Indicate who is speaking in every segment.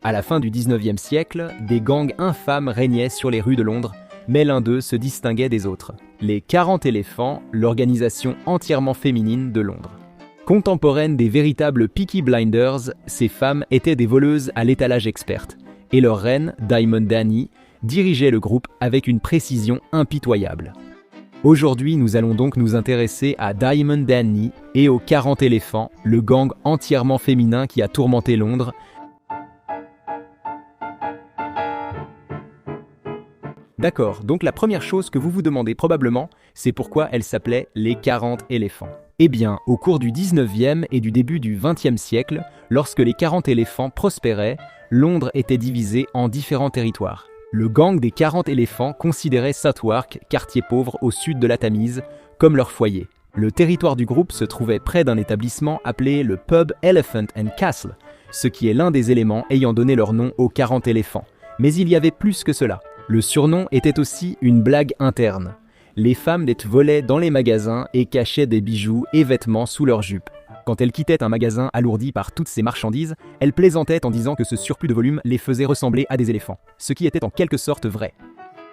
Speaker 1: À la fin du 19e siècle, des gangs infâmes régnaient sur les rues de Londres, mais l'un d'eux se distinguait des autres. Les 40 éléphants, l'organisation entièrement féminine de Londres. Contemporaines des véritables Peaky Blinders, ces femmes étaient des voleuses à l'étalage experte, et leur reine, Diamond Danny, dirigeait le groupe avec une précision impitoyable. Aujourd'hui, nous allons donc nous intéresser à Diamond Danny et aux 40 éléphants, le gang entièrement féminin qui a tourmenté Londres. D'accord, donc la première chose que vous vous demandez probablement, c'est pourquoi elle s'appelait les 40 éléphants. Eh bien, au cours du 19e et du début du 20e siècle, lorsque les 40 éléphants prospéraient, Londres était divisée en différents territoires. Le gang des 40 éléphants considérait Southwark, quartier pauvre au sud de la Tamise, comme leur foyer. Le territoire du groupe se trouvait près d'un établissement appelé le pub Elephant and Castle, ce qui est l'un des éléments ayant donné leur nom aux 40 éléphants. Mais il y avait plus que cela. Le surnom était aussi une blague interne. Les femmes volaient dans les magasins et cachaient des bijoux et vêtements sous leurs jupes. Quand elles quittaient un magasin alourdi par toutes ces marchandises, elles plaisantaient en disant que ce surplus de volume les faisait ressembler à des éléphants, ce qui était en quelque sorte vrai.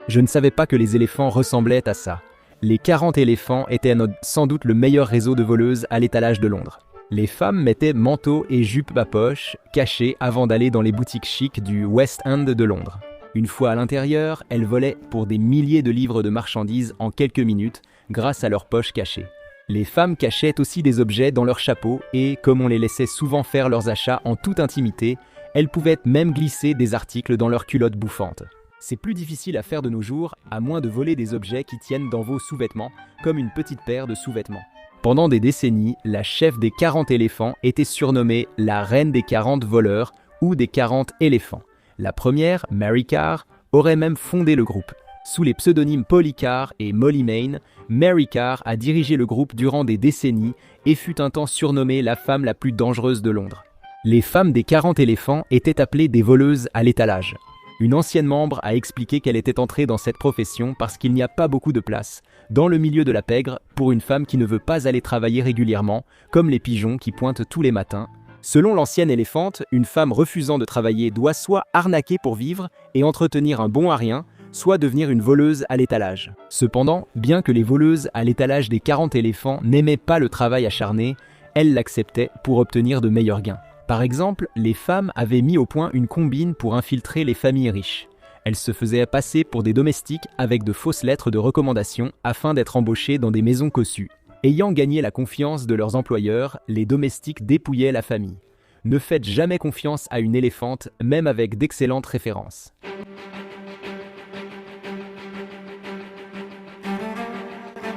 Speaker 1: Je ne savais pas que les éléphants ressemblaient à ça. Les 40 éléphants étaient sans doute le meilleur réseau de voleuses à l'étalage de Londres. Les femmes mettaient manteaux et jupes à poche, cachés avant d'aller dans les boutiques chics du West End de Londres. Une fois à l'intérieur, elles volaient pour des milliers de livres de marchandises en quelques minutes grâce à leurs poches cachées. Les femmes cachaient aussi des objets dans leurs chapeaux et, comme on les laissait souvent faire leurs achats en toute intimité, elles pouvaient même glisser des articles dans leurs culottes bouffantes. C'est plus difficile à faire de nos jours, à moins de voler des objets qui tiennent dans vos sous-vêtements, comme une petite paire de sous-vêtements. Pendant des décennies, la chef des 40 éléphants était surnommée la reine des 40 voleurs ou des 40 éléphants. La première, Mary Carr, aurait même fondé le groupe. Sous les pseudonymes Polly Carr et Molly Main, Mary Carr a dirigé le groupe durant des décennies et fut un temps surnommée la femme la plus dangereuse de Londres. Les femmes des 40 éléphants étaient appelées des voleuses à l'étalage. Une ancienne membre a expliqué qu'elle était entrée dans cette profession parce qu'il n'y a pas beaucoup de place, dans le milieu de la pègre, pour une femme qui ne veut pas aller travailler régulièrement, comme les pigeons qui pointent tous les matins. Selon l'ancienne éléphante, une femme refusant de travailler doit soit arnaquer pour vivre et entretenir un bon à rien, soit devenir une voleuse à l'étalage. Cependant, bien que les voleuses à l'étalage des 40 éléphants n'aimaient pas le travail acharné, elles l'acceptaient pour obtenir de meilleurs gains. Par exemple, les femmes avaient mis au point une combine pour infiltrer les familles riches. Elles se faisaient passer pour des domestiques avec de fausses lettres de recommandation afin d'être embauchées dans des maisons cossues. Ayant gagné la confiance de leurs employeurs, les domestiques dépouillaient la famille. Ne faites jamais confiance à une éléphante, même avec d'excellentes références.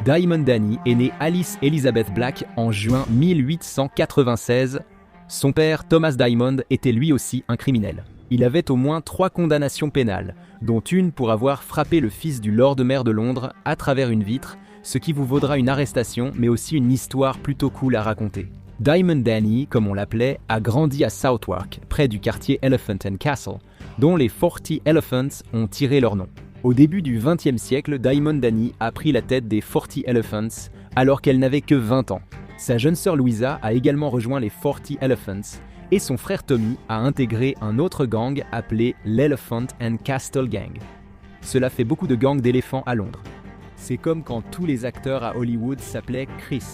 Speaker 1: Diamond Danny est née Alice Elizabeth Black en juin 1896. Son père, Thomas Diamond, était lui aussi un criminel. Il avait au moins 3 condamnations pénales, dont une pour avoir frappé le fils du Lord Maire de Londres à travers une vitre, ce qui vous vaudra une arrestation, mais aussi une histoire plutôt cool à raconter. Diamond Danny, comme on l'appelait, a grandi à Southwark, près du quartier Elephant and Castle, dont les 40 Elephants ont tiré leur nom. Au début du XXe siècle, Diamond Danny a pris la tête des 40 Elephants alors qu'elle n'avait que 20 ans. Sa jeune sœur Louisa a également rejoint les 40 Elephants et son frère Tommy a intégré un autre gang appelé l'Elephant and Castle Gang. Cela fait beaucoup de gangs d'éléphants à Londres. C'est comme quand tous les acteurs à Hollywood s'appelaient Chris.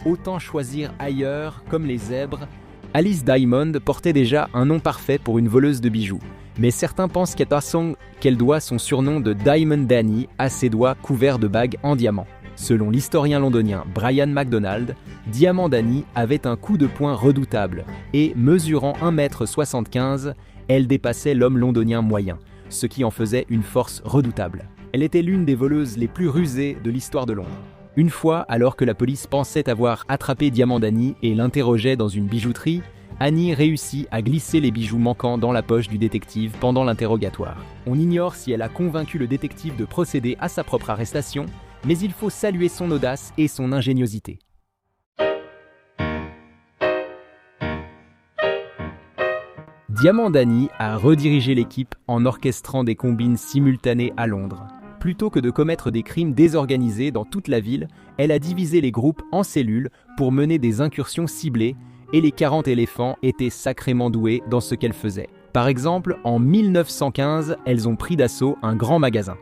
Speaker 1: Autant choisir ailleurs, comme les zèbres. Alice Diamond portait déjà un nom parfait pour une voleuse de bijoux. Mais certains pensent qu'elle doit son surnom de Diamond Danny à ses doigts couverts de bagues en diamant. Selon l'historien londonien Brian MacDonald, Diamond Danny avait un coup de poing redoutable et, mesurant 1,75 m, elle dépassait l'homme londonien moyen, ce qui en faisait une force redoutable. Elle était l'une des voleuses les plus rusées de l'histoire de Londres. Une fois, alors que la police pensait avoir attrapé Diamond Danny et l'interrogeait dans une bijouterie, Annie réussit à glisser les bijoux manquants dans la poche du détective pendant l'interrogatoire. On ignore si elle a convaincu le détective de procéder à sa propre arrestation, mais il faut saluer son audace et son ingéniosité. Diamond Danny a redirigé l'équipe en orchestrant des combines simultanées à Londres. Plutôt que de commettre des crimes désorganisés dans toute la ville, elle a divisé les groupes en cellules pour mener des incursions ciblées et les 40 éléphants étaient sacrément doués dans ce qu'elle faisait. Par exemple, en 1915, elles ont pris d'assaut un grand magasin.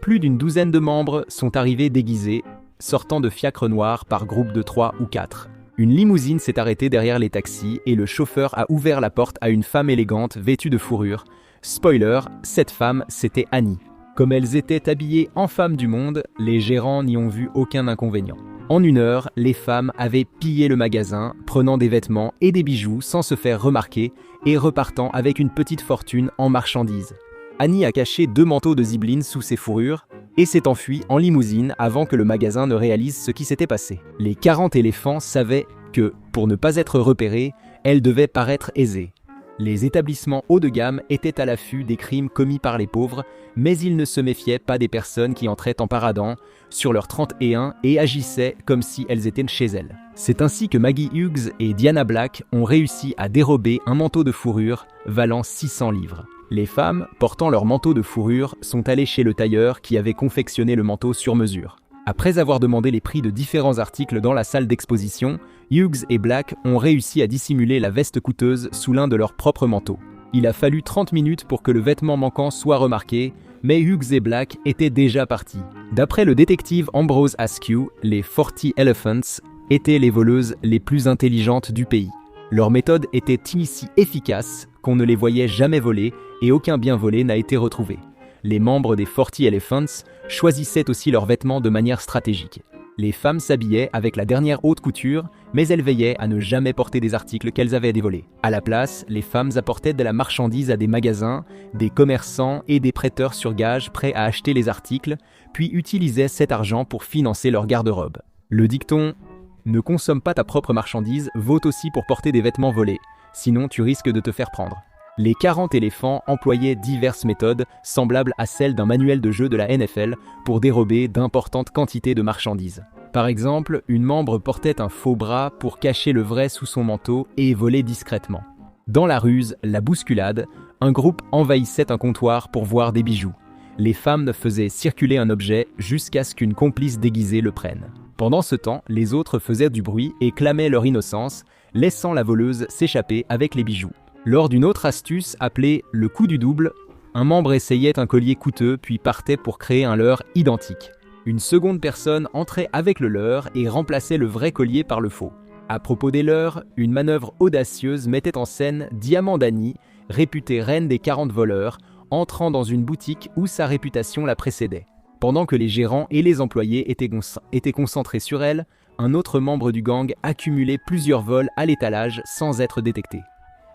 Speaker 1: Plus d'une douzaine de membres sont arrivés déguisés, sortant de fiacres noirs par groupe de 3 ou 4. Une limousine s'est arrêtée derrière les taxis et le chauffeur a ouvert la porte à une femme élégante vêtue de fourrure. Spoiler, cette femme, c'était Annie. Comme elles étaient habillées en femmes du monde, les gérants n'y ont vu aucun inconvénient. En 1 heure, les femmes avaient pillé le magasin, prenant des vêtements et des bijoux sans se faire remarquer et repartant avec une petite fortune en marchandises. Annie a caché 2 manteaux de zibeline sous ses fourrures et s'est enfuie en limousine avant que le magasin ne réalise ce qui s'était passé. Les 40 éléphants savaient que, pour ne pas être repérés, elles devaient paraître aisées. Les établissements haut de gamme étaient à l'affût des crimes commis par les pauvres, mais ils ne se méfiaient pas des personnes qui entraient en paradant sur leurs 31 et agissaient comme si elles étaient chez elles. C'est ainsi que Maggie Hughes et Diana Black ont réussi à dérober un manteau de fourrure valant 600 livres. Les femmes, portant leur manteau de fourrure, sont allées chez le tailleur qui avait confectionné le manteau sur mesure. Après avoir demandé les prix de différents articles dans la salle d'exposition, Hughes et Black ont réussi à dissimuler la veste coûteuse sous l'un de leurs propres manteaux. Il a fallu 30 minutes pour que le vêtement manquant soit remarqué, mais Hughes et Black étaient déjà partis. D'après le détective Ambrose Askew, les 40 Elephants étaient les voleuses les plus intelligentes du pays. Leur méthode était si efficace qu'on ne les voyait jamais voler et aucun bien volé n'a été retrouvé. Les membres des 40 Elephants choisissaient aussi leurs vêtements de manière stratégique. Les femmes s'habillaient avec la dernière haute couture, mais elles veillaient à ne jamais porter des articles qu'elles avaient dévolés. À la place, les femmes apportaient de la marchandise à des magasins, des commerçants et des prêteurs sur gage prêts à acheter les articles, puis utilisaient cet argent pour financer leur garde-robe. Le dicton « Ne consomme pas ta propre marchandise » vaut aussi pour porter des vêtements volés, sinon tu risques de te faire prendre. Les 40 éléphants employaient diverses méthodes semblables à celles d'un manuel de jeu de la NFL pour dérober d'importantes quantités de marchandises. Par exemple, une membre portait un faux bras pour cacher le vrai sous son manteau et voler discrètement. Dans la ruse, la bousculade, un groupe envahissait un comptoir pour voir des bijoux. Les femmes faisaient circuler un objet jusqu'à ce qu'une complice déguisée le prenne. Pendant ce temps, les autres faisaient du bruit et clamaient leur innocence, laissant la voleuse s'échapper avec les bijoux. Lors d'une autre astuce appelée le coup du double, un membre essayait un collier coûteux puis partait pour créer un leurre identique. Une seconde personne entrait avec le leurre et remplaçait le vrai collier par le faux. À propos des leurres, une manœuvre audacieuse mettait en scène Diamant Annie, réputée reine des 40 voleurs, entrant dans une boutique où sa réputation la précédait. Pendant que les gérants et les employés étaient concentrés sur elle, un autre membre du gang accumulait plusieurs vols à l'étalage sans être détecté.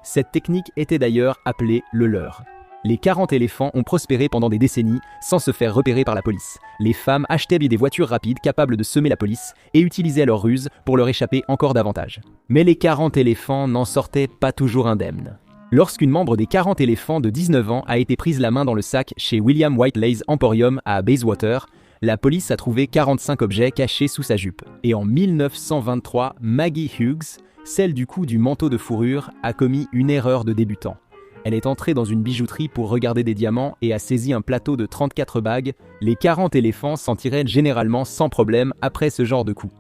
Speaker 1: Cette technique était d'ailleurs appelée le leurre. Les 40 éléphants ont prospéré pendant des décennies sans se faire repérer par la police. Les femmes achetaient des voitures rapides capables de semer la police et utilisaient leur ruse pour leur échapper encore davantage. Mais les 40 éléphants n'en sortaient pas toujours indemnes. Lorsqu'une membre des 40 éléphants de 19 ans a été prise la main dans le sac chez William Whiteley's Emporium à Bayswater, la police a trouvé 45 objets cachés sous sa jupe. Et en 1923, Maggie Hughes, celle du coup du manteau de fourrure, a commis une erreur de débutant. Elle est entrée dans une bijouterie pour regarder des diamants et a saisi un plateau de 34 bagues. Les 40 éléphants s'en tiraient généralement sans problème après ce genre de coup.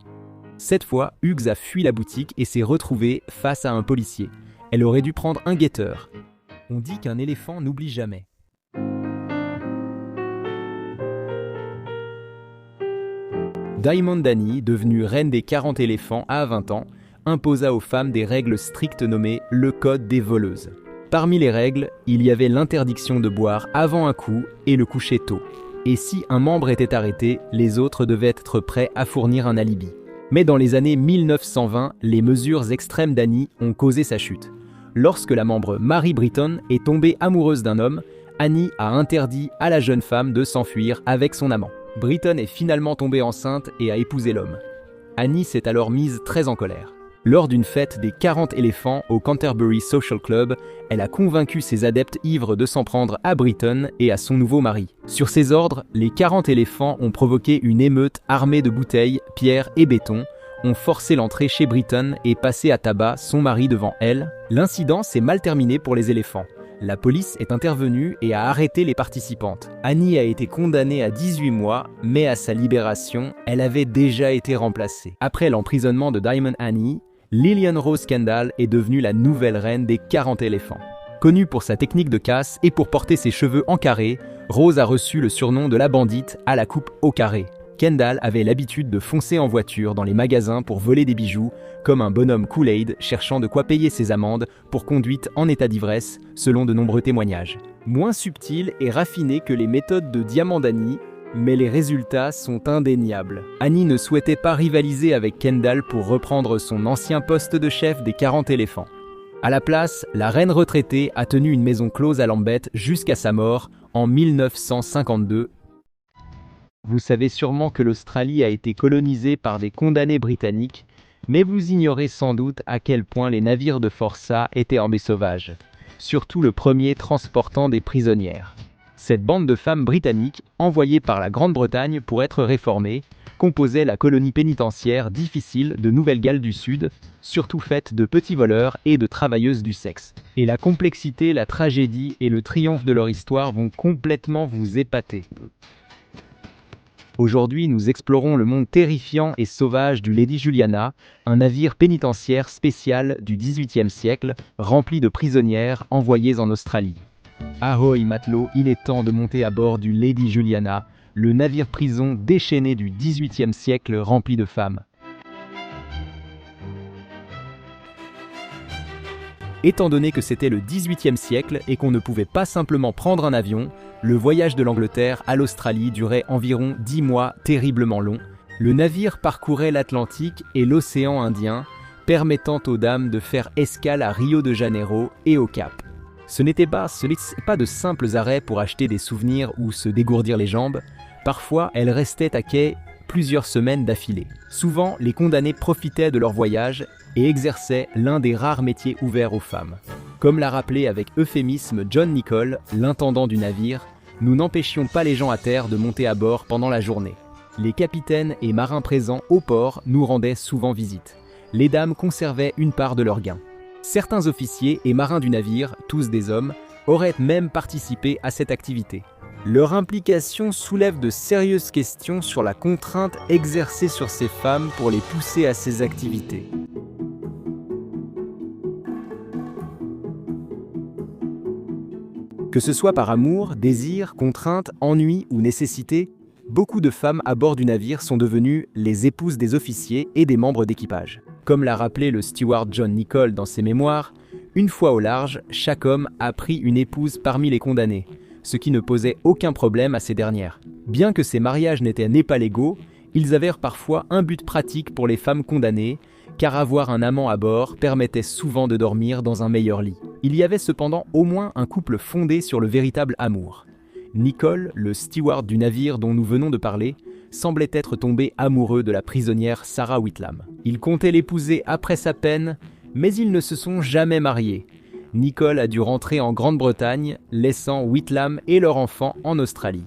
Speaker 1: Cette fois, Hughes a fui la boutique et s'est retrouvée face à un policier. Elle aurait dû prendre un guetteur. On dit qu'un éléphant n'oublie jamais. Diamond Annie, devenue reine des 40 éléphants à 20 ans, imposa aux femmes des règles strictes nommées le code des voleuses. Parmi les règles, il y avait l'interdiction de boire avant un coup et le coucher tôt. Et si un membre était arrêté, les autres devaient être prêts à fournir un alibi. Mais dans les années 1920, les mesures extrêmes d'Annie ont causé sa chute. Lorsque la membre Mary Britton est tombée amoureuse d'un homme, Annie a interdit à la jeune femme de s'enfuir avec son amant. Britton est finalement tombée enceinte et a épousé l'homme. Annie s'est alors mise très en colère. Lors d'une fête des 40 éléphants au Canterbury Social Club, elle a convaincu ses adeptes ivres de s'en prendre à Britton et à son nouveau mari. Sur ses ordres, les 40 éléphants ont provoqué une émeute armée de bouteilles, pierres et béton, ont forcé l'entrée chez Britton et passé à tabac son mari devant elle. L'incident s'est mal terminé pour les éléphants. La police est intervenue et a arrêté les participantes. Annie a été condamnée à 18 mois, mais à sa libération, elle avait déjà été remplacée. Après l'emprisonnement de Diamond Annie, Lillian Rose Kendall est devenue la nouvelle reine des 40 éléphants. Connue pour sa technique de casse et pour porter ses cheveux en carré, Rose a reçu le surnom de la bandite à la coupe au carré. Kendall avait l'habitude de foncer en voiture dans les magasins pour voler des bijoux, comme un bonhomme Kool-Aid cherchant de quoi payer ses amendes pour conduite en état d'ivresse, selon de nombreux témoignages. Moins subtil et raffiné que les méthodes de Diamant d'Annie, mais les résultats sont indéniables. Annie ne souhaitait pas rivaliser avec Kendall pour reprendre son ancien poste de chef des 40 éléphants. À la place, la reine retraitée a tenu une maison close à Lambeth jusqu'à sa mort en 1952. Vous savez sûrement que l'Australie a été colonisée par des condamnés britanniques, mais vous ignorez sans doute à quel point les navires de forçat étaient armés sauvages, surtout le premier transportant des prisonnières. Cette bande de femmes britanniques, envoyées par la Grande-Bretagne pour être réformées, composait la colonie pénitentiaire difficile de Nouvelle-Galles du Sud, surtout faite de petits voleurs et de travailleuses du sexe. Et la complexité, la tragédie et le triomphe de leur histoire vont complètement vous épater. Aujourd'hui, nous explorons le monde terrifiant et sauvage du Lady Juliana, un navire pénitentiaire spécial du XVIIIe siècle, rempli de prisonnières envoyées en Australie. Ahoy matelots, il est temps de monter à bord du Lady Juliana, le navire-prison déchaîné du XVIIIe siècle rempli de femmes. Étant donné que c'était le XVIIIe siècle et qu'on ne pouvait pas simplement prendre un avion, le voyage de l'Angleterre à l'Australie durait environ 10 mois terriblement longs. Le navire parcourait l'Atlantique et l'océan Indien, permettant aux dames de faire escale à Rio de Janeiro et au Cap. Ce n'était pas de simples arrêts pour acheter des souvenirs ou se dégourdir les jambes. Parfois, elles restaient à quai plusieurs semaines d'affilée. Souvent, les condamnés profitaient de leur voyage et exerçaient l'un des rares métiers ouverts aux femmes. Comme l'a rappelé avec euphémisme John Nichol, l'intendant du navire, nous n'empêchions pas les gens à terre de monter à bord pendant la journée. Les capitaines et marins présents au port nous rendaient souvent visite. Les dames conservaient une part de leur gain. Certains officiers et marins du navire, tous des hommes, auraient même participé à cette activité. Leur implication soulève de sérieuses questions sur la contrainte exercée sur ces femmes pour les pousser à ces activités. Que ce soit par amour, désir, contrainte, ennui ou nécessité, beaucoup de femmes à bord du navire sont devenues les épouses des officiers et des membres d'équipage. Comme l'a rappelé le steward John Nichol dans ses mémoires, une fois au large, chaque homme a pris une épouse parmi les condamnés, ce qui ne posait aucun problème à ces dernières. Bien que ces mariages n'étaient pas légaux, ils avèrent parfois un but pratique pour les femmes condamnées, car avoir un amant à bord permettait souvent de dormir dans un meilleur lit. Il y avait cependant au moins un couple fondé sur le véritable amour. Nichol, le steward du navire dont nous venons de parler, semblait être tombé amoureux de la prisonnière Sarah Whitlam. Il comptait l'épouser après sa peine, mais ils ne se sont jamais mariés. Nichol a dû rentrer en Grande-Bretagne, laissant Whitlam et leur enfant en Australie.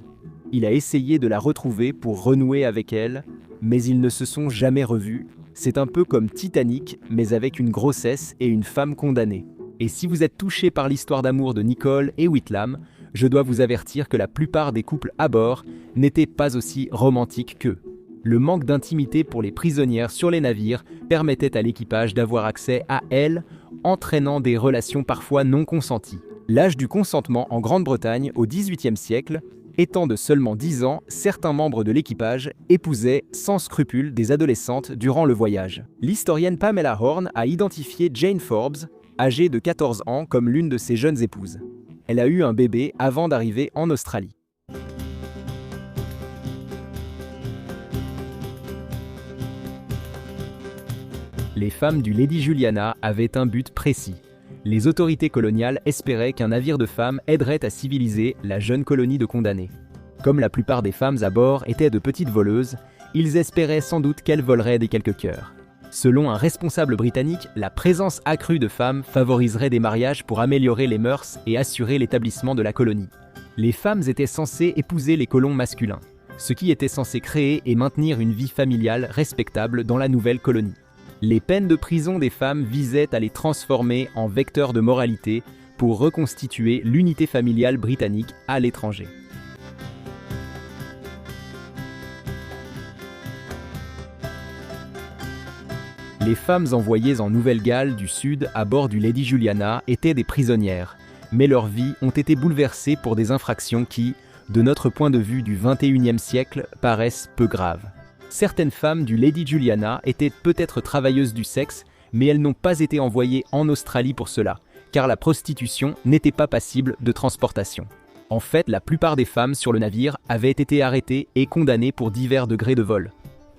Speaker 1: Il a essayé de la retrouver pour renouer avec elle, mais ils ne se sont jamais revus. C'est un peu comme Titanic, mais avec une grossesse et une femme condamnée. Et si vous êtes touché par l'histoire d'amour de Nichol et Whitlam, je dois vous avertir que la plupart des couples à bord n'étaient pas aussi romantiques qu'eux. Le manque d'intimité pour les prisonnières sur les navires permettait à l'équipage d'avoir accès à elles, entraînant des relations parfois non consenties. L'âge du consentement en Grande-Bretagne au XVIIIe siècle étant de seulement 10 ans, certains membres de l'équipage épousaient sans scrupule des adolescentes durant le voyage. L'historienne Pamela Horn a identifié Jane Forbes, âgée de 14 ans, comme l'une de ses jeunes épouses. Elle a eu un bébé avant d'arriver en Australie. Les femmes du Lady Juliana avaient un but précis. Les autorités coloniales espéraient qu'un navire de femmes aiderait à civiliser la jeune colonie de condamnés. Comme la plupart des femmes à bord étaient de petites voleuses, ils espéraient sans doute qu'elles voleraient des quelques cœurs. Selon un responsable britannique, la présence accrue de femmes favoriserait des mariages pour améliorer les mœurs et assurer l'établissement de la colonie. Les femmes étaient censées épouser les colons masculins, ce qui était censé créer et maintenir une vie familiale respectable dans la nouvelle colonie. Les peines de prison des femmes visaient à les transformer en vecteurs de moralité pour reconstituer l'unité familiale britannique à l'étranger. Les femmes envoyées en Nouvelle-Galles du Sud à bord du Lady Juliana étaient des prisonnières, mais leurs vies ont été bouleversées pour des infractions qui, de notre point de vue du XXIe siècle, paraissent peu graves. Certaines femmes du Lady Juliana étaient peut-être travailleuses du sexe, mais elles n'ont pas été envoyées en Australie pour cela, car la prostitution n'était pas passible de transportation. En fait, la plupart des femmes sur le navire avaient été arrêtées et condamnées pour divers degrés de vol.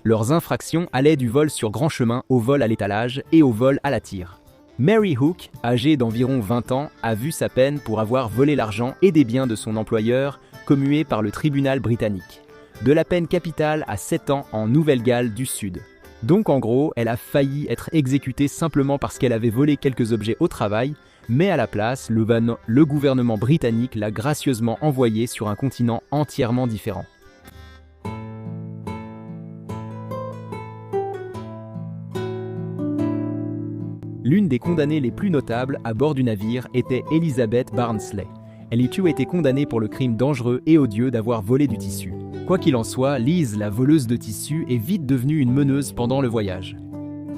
Speaker 1: Leurs infractions allaient du vol sur grand chemin au vol à l'étalage et au vol à la tire. Mary Hook, âgée d'environ 20 ans, a vu sa peine pour avoir volé l'argent et des biens de son employeur commuée par le tribunal britannique. De la peine capitale à 7 ans en Nouvelle-Galles du Sud. Donc en gros, elle a failli être exécutée simplement parce qu'elle avait volé quelques objets au travail, mais à la place, le gouvernement britannique l'a gracieusement envoyée sur un continent entièrement différent. L'une des condamnées les plus notables à bord du navire était Elizabeth Barnsley. Elle y a été condamnée pour le crime dangereux et odieux d'avoir volé du tissu. Quoi qu'il en soit, Liz, la voleuse de tissu, est vite devenue une meneuse pendant le voyage.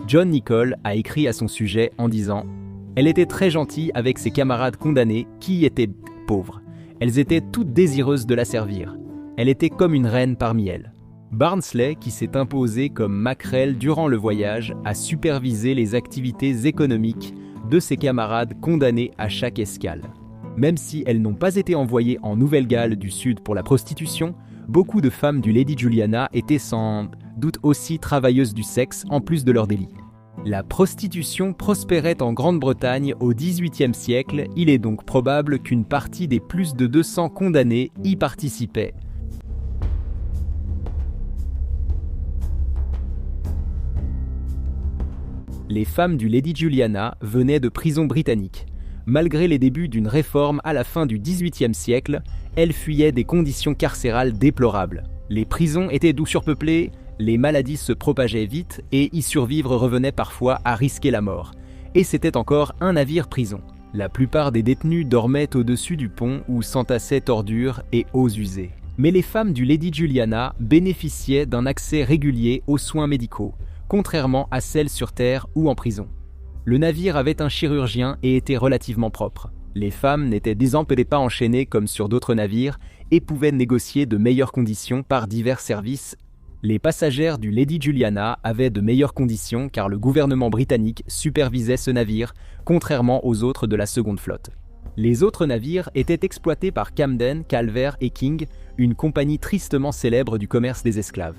Speaker 1: John Nichol a écrit à son sujet en disant « Elle était très gentille avec ses camarades condamnés qui étaient pauvres. Elles étaient toutes désireuses de la servir. Elle était comme une reine parmi elles. » Barnsley, qui s'est imposée comme maquerelle durant le voyage, a supervisé les activités économiques de ses camarades condamnés à chaque escale. Même si elles n'ont pas été envoyées en Nouvelle-Galles du Sud pour la prostitution, beaucoup de femmes du Lady Juliana étaient sans doute aussi travailleuses du sexe en plus de leurs délits. La prostitution prospérait en Grande-Bretagne au XVIIIe siècle, il est donc probable qu'une partie des plus de 200 condamnés y participait. Les femmes du Lady Juliana venaient de prisons britanniques. Malgré les débuts d'une réforme à la fin du XVIIIe siècle, elles fuyaient des conditions carcérales déplorables. Les prisons étaient surpeuplées, les maladies se propageaient vite et y survivre revenait parfois à risquer la mort. Et c'était encore un navire-prison. La plupart des détenus dormaient au-dessus du pont où s'entassaient ordures et eaux usées. Mais les femmes du Lady Juliana bénéficiaient d'un accès régulier aux soins médicaux, contrairement à celles sur terre ou en prison. Le navire avait un chirurgien et était relativement propre. Les femmes n'étaient désormais pas enchaînées comme sur d'autres navires et pouvaient négocier de meilleures conditions par divers services. Les passagères du Lady Juliana avaient de meilleures conditions car le gouvernement britannique supervisait ce navire, contrairement aux autres de la seconde flotte. Les autres navires étaient exploités par Camden, Calvert et King, une compagnie tristement célèbre du commerce des esclaves.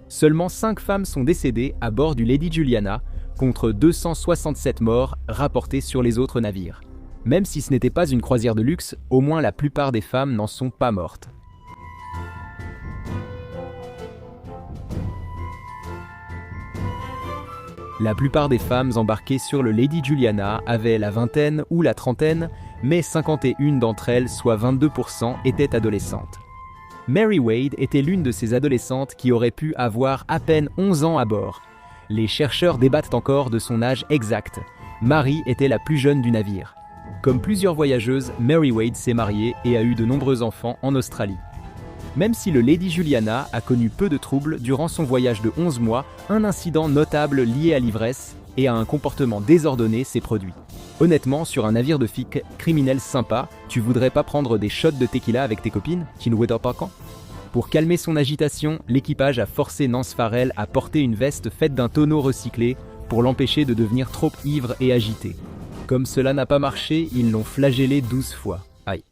Speaker 1: Seulement 5 femmes sont décédées à bord du Lady Juliana, contre 267 morts rapportés sur les autres navires. Même si ce n'était pas une croisière de luxe, au moins la plupart des femmes n'en sont pas mortes. La plupart des femmes embarquées sur le Lady Juliana avaient la vingtaine ou la trentaine, mais 51 d'entre elles, soit 22%, étaient adolescentes. Mary Wade était l'une de ces adolescentes qui aurait pu avoir à peine 11 ans à bord. Les chercheurs débattent encore de son âge exact. Mary était la plus jeune du navire. Comme plusieurs voyageuses, Mary Wade s'est mariée et a eu de nombreux enfants en Australie. Même si le Lady Juliana a connu peu de troubles durant son voyage de 11 mois, un incident notable lié à l'ivresse et à un comportement désordonné s'est produit. Honnêtement, sur un navire de filles criminelles sympa, tu voudrais pas prendre des shots de tequila avec tes copines? Tu ne vois pas quand? Pour calmer son agitation, l'équipage a forcé Nance Farrell à porter une veste faite d'un tonneau recyclé pour l'empêcher de devenir trop ivre et agité. Comme cela n'a pas marché, ils l'ont flagellé 12 fois. Aïe.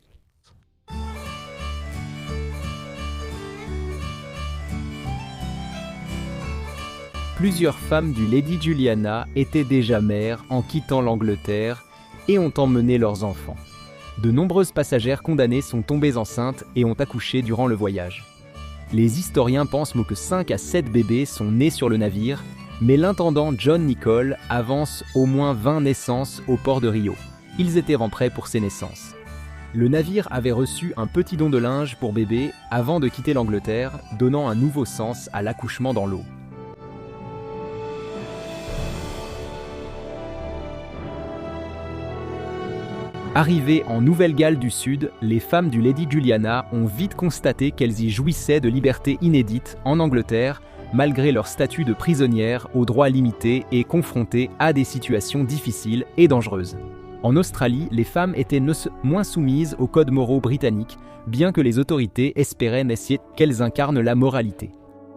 Speaker 1: Plusieurs femmes du Lady Juliana étaient déjà mères en quittant l'Angleterre et ont emmené leurs enfants. De nombreuses passagères condamnées sont tombées enceintes et ont accouché durant le voyage. Les historiens pensent que 5 à 7 bébés sont nés sur le navire, mais l'intendant John Nichol avance au moins 20 naissances au port de Rio. Ils étaient prêts pour ces naissances. Le navire avait reçu un petit don de linge pour bébé avant de quitter l'Angleterre, donnant un nouveau sens à l'accouchement dans l'eau. Arrivées en Nouvelle-Galles du Sud, les femmes du Lady Juliana ont vite constaté qu'elles y jouissaient de libertés inédites en Angleterre, malgré leur statut de prisonnières aux droits limités et confrontées à des situations difficiles et dangereuses. En Australie, les femmes étaient moins soumises aux codes moraux britanniques, bien que les autorités espéraient qu'elles incarnent la moralité.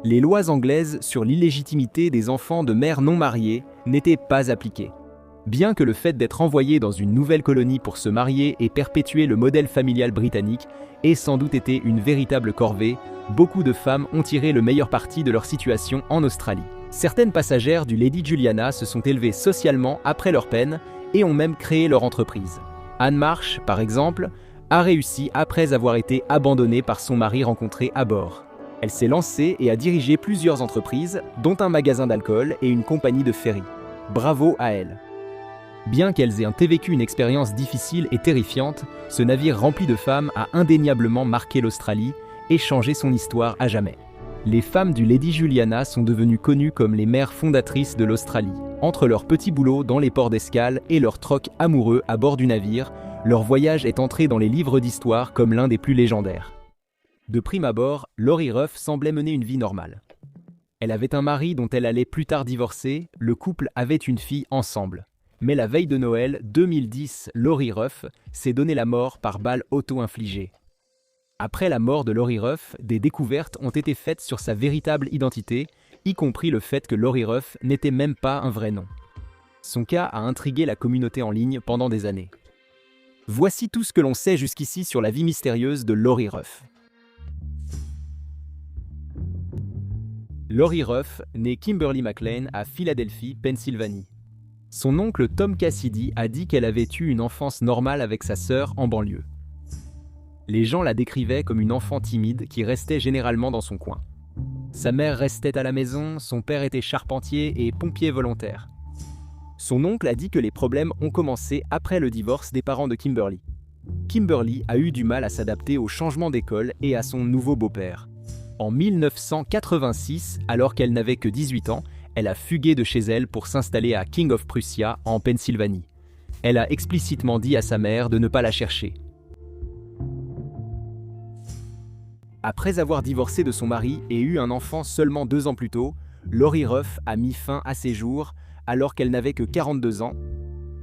Speaker 1: Les lois anglaises sur l'illégitimité des enfants de mères non mariées n'étaient pas appliquées. Bien que le fait d'être envoyé dans une nouvelle colonie pour se marier et perpétuer le modèle familial britannique ait sans doute été une véritable corvée, beaucoup de femmes ont tiré le meilleur parti de leur situation en Australie. Certaines passagères du Lady Juliana se sont élevées socialement après leur peine et ont même créé leur entreprise. Anne Marsh, par exemple, a réussi après avoir été abandonnée par son mari rencontré à bord. Elle s'est lancée et a dirigé plusieurs entreprises, dont un magasin d'alcool et une compagnie de ferry. Bravo à elle. Bien qu'elles aient vécu une expérience difficile et terrifiante, ce navire rempli de femmes a indéniablement marqué l'Australie et changé son histoire à jamais. Les femmes du Lady Juliana sont devenues connues comme les mères fondatrices de l'Australie. Entre leurs petits boulots dans les ports d'escale et leurs trocs amoureux à bord du navire, leur voyage est entré dans les livres d'histoire comme l'un des plus légendaires. De prime abord, Laurie Ruff semblait mener une vie normale. Elle avait un mari dont elle allait plus tard divorcer, le couple avait une fille ensemble. Mais la veille de Noël 2010, Laurie Ruff s'est donné la mort par balle auto-infligée. Après la mort de Laurie Ruff, des découvertes ont été faites sur sa véritable identité, y compris le fait que Laurie Ruff n'était même pas un vrai nom. Son cas a intrigué la communauté en ligne pendant des années. Voici tout ce que l'on sait jusqu'ici sur la vie mystérieuse de Laurie Ruff. Laurie Ruff naît Kimberly McLean à Philadelphie, Pennsylvanie. Son oncle Tom Cassidy a dit qu'elle avait eu une enfance normale avec sa sœur en banlieue. Les gens la décrivaient comme une enfant timide qui restait généralement dans son coin. Sa mère restait à la maison, son père était charpentier et pompier volontaire. Son oncle a dit que les problèmes ont commencé après le divorce des parents de Kimberly. Kimberly a eu du mal à s'adapter au changement d'école et à son nouveau beau-père. En 1986, alors qu'elle n'avait que 18 ans, elle a fugué de chez elle pour s'installer à King of Prussia, en Pennsylvanie. Elle a explicitement dit à sa mère de ne pas la chercher. Après avoir divorcé de son mari et eu un enfant seulement 2 ans plus tôt, Laurie Ruff a mis fin à ses jours alors qu'elle n'avait que 42 ans.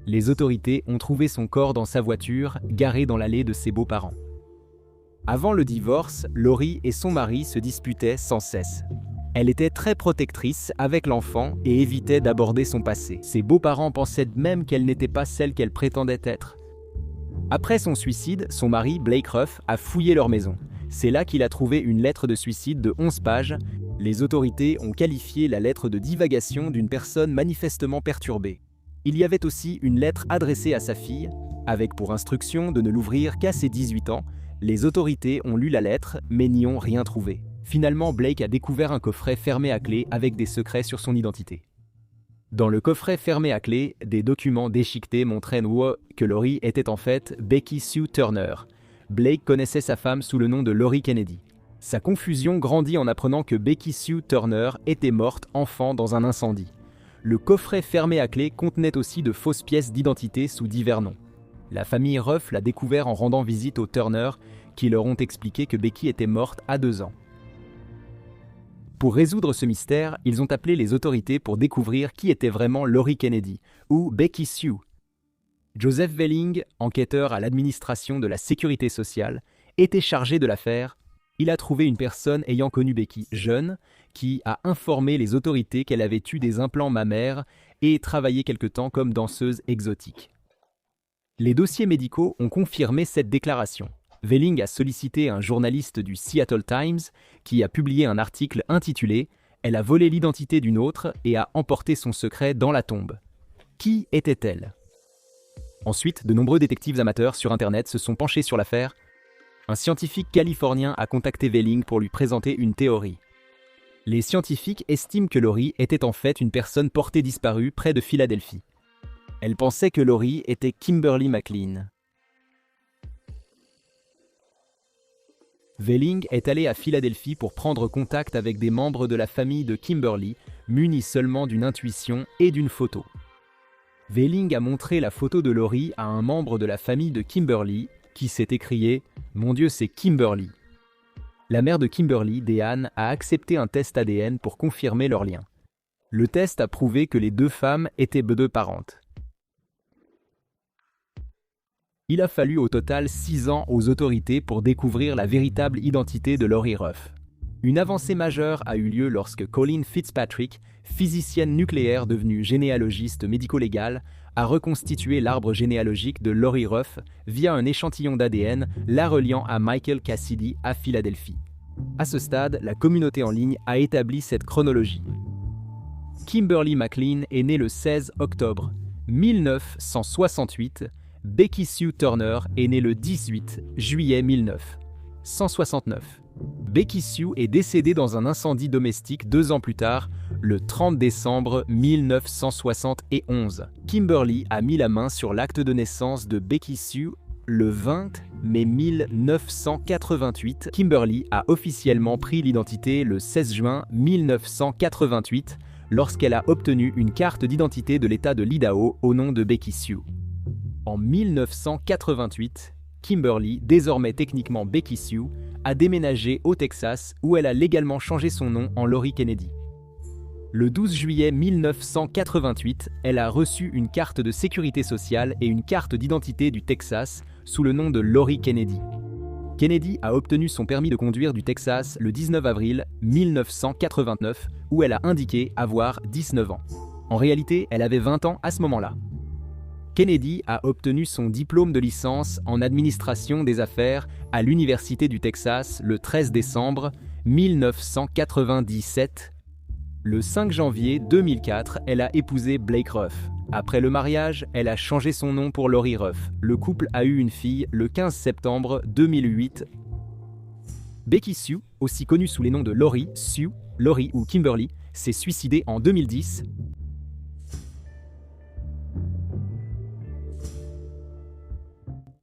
Speaker 1: Les autorités ont trouvé son corps dans sa voiture, garée dans l'allée de ses beaux-parents. Avant le divorce, Laurie et son mari se disputaient sans cesse. Elle était très protectrice avec l'enfant et évitait d'aborder son passé. Ses beaux-parents pensaient même qu'elle n'était pas celle qu'elle prétendait être. Après son suicide, son mari, Blake Ruff, a fouillé leur maison. C'est là qu'il a trouvé une lettre de suicide de 11 pages. Les autorités ont qualifié la lettre de divagation d'une personne manifestement perturbée. Il y avait aussi une lettre adressée à sa fille, avec pour instruction de ne l'ouvrir qu'à ses 18 ans. Les autorités ont lu la lettre, mais n'y ont rien trouvé. Finalement, Blake a découvert un coffret fermé à clé avec des secrets sur son identité. Dans le coffret fermé à clé, des documents déchiquetés montraient que Laurie était en fait Becky Sue Turner. Blake connaissait sa femme sous le nom de Laurie Kennedy. Sa confusion grandit en apprenant que Becky Sue Turner était morte enfant dans un incendie. Le coffret fermé à clé contenait aussi de fausses pièces d'identité sous divers noms. La famille Ruff l'a découvert en rendant visite aux Turner, qui leur ont expliqué que Becky était morte à 2 ans. Pour résoudre ce mystère, ils ont appelé les autorités pour découvrir qui était vraiment Laurie Kennedy, ou Becky Sue. Joseph Velling, enquêteur à l'administration de la sécurité sociale, était chargé de l'affaire. Il a trouvé une personne ayant connu Becky jeune, qui a informé les autorités qu'elle avait eu des implants mammaires et travaillé quelque temps comme danseuse exotique. Les dossiers médicaux ont confirmé cette déclaration. Velling a sollicité un journaliste du Seattle Times qui a publié un article intitulé « Elle a volé l'identité d'une autre et a emporté son secret dans la tombe ». Qui était-elle ? Ensuite, de nombreux détectives amateurs sur Internet se sont penchés sur l'affaire. Un scientifique californien a contacté Velling pour lui présenter une théorie. Les scientifiques estiment que Laurie était en fait une personne portée disparue près de Philadelphie. Elle pensait que Laurie était Kimberly McLean. Velling est allé à Philadelphie pour prendre contact avec des membres de la famille de Kimberly, munis seulement d'une intuition et d'une photo. Velling a montré la photo de Laurie à un membre de la famille de Kimberly, qui s'est écrié « Mon Dieu, c'est Kimberly ». La mère de Kimberly, Deanne, a accepté un test ADN pour confirmer leur lien. Le test a prouvé que les 2 femmes étaient 2 parentes. Il a fallu au total 6 ans aux autorités pour découvrir la véritable identité de Laurie Ruff. Une avancée majeure a eu lieu lorsque Colleen Fitzpatrick, physicienne nucléaire devenue généalogiste médico-légale, a reconstitué l'arbre généalogique de Laurie Ruff via un échantillon d'ADN la reliant à Michael Cassidy à Philadelphie. À ce stade, la communauté en ligne a établi cette chronologie. Kimberly McLean est née le 16 octobre 1968. Becky Sue Turner est née le 18 juillet 1969. Becky Sue est décédée dans un incendie domestique 2 ans plus tard, le 30 décembre 1971. Kimberly a mis la main sur l'acte de naissance de Becky Sue le 20 mai 1988. Kimberly a officiellement pris l'identité le 16 juin 1988 lorsqu'elle a obtenu une carte d'identité de l'État de l'Idaho au nom de Becky Sue. En 1988, Kimberly, désormais techniquement Becky Sue, a déménagé au Texas où elle a légalement changé son nom en Laurie Kennedy. Le 12 juillet 1988, elle a reçu une carte de sécurité sociale et une carte d'identité du Texas sous le nom de Laurie Kennedy. Kennedy a obtenu son permis de conduire du Texas le 19 avril 1989 où elle a indiqué avoir 19 ans. En réalité, elle avait 20 ans à ce moment-là. Kennedy a obtenu son diplôme de licence en administration des affaires à l'Université du Texas le 13 décembre 1997. Le 5 janvier 2004, elle a épousé Blake Ruff. Après le mariage, elle a changé son nom pour Laurie Ruff. Le couple a eu une fille le 15 septembre 2008. Becky Sue, aussi connue sous les noms de Laurie, Sue, Laurie ou Kimberly, s'est suicidée en 2010.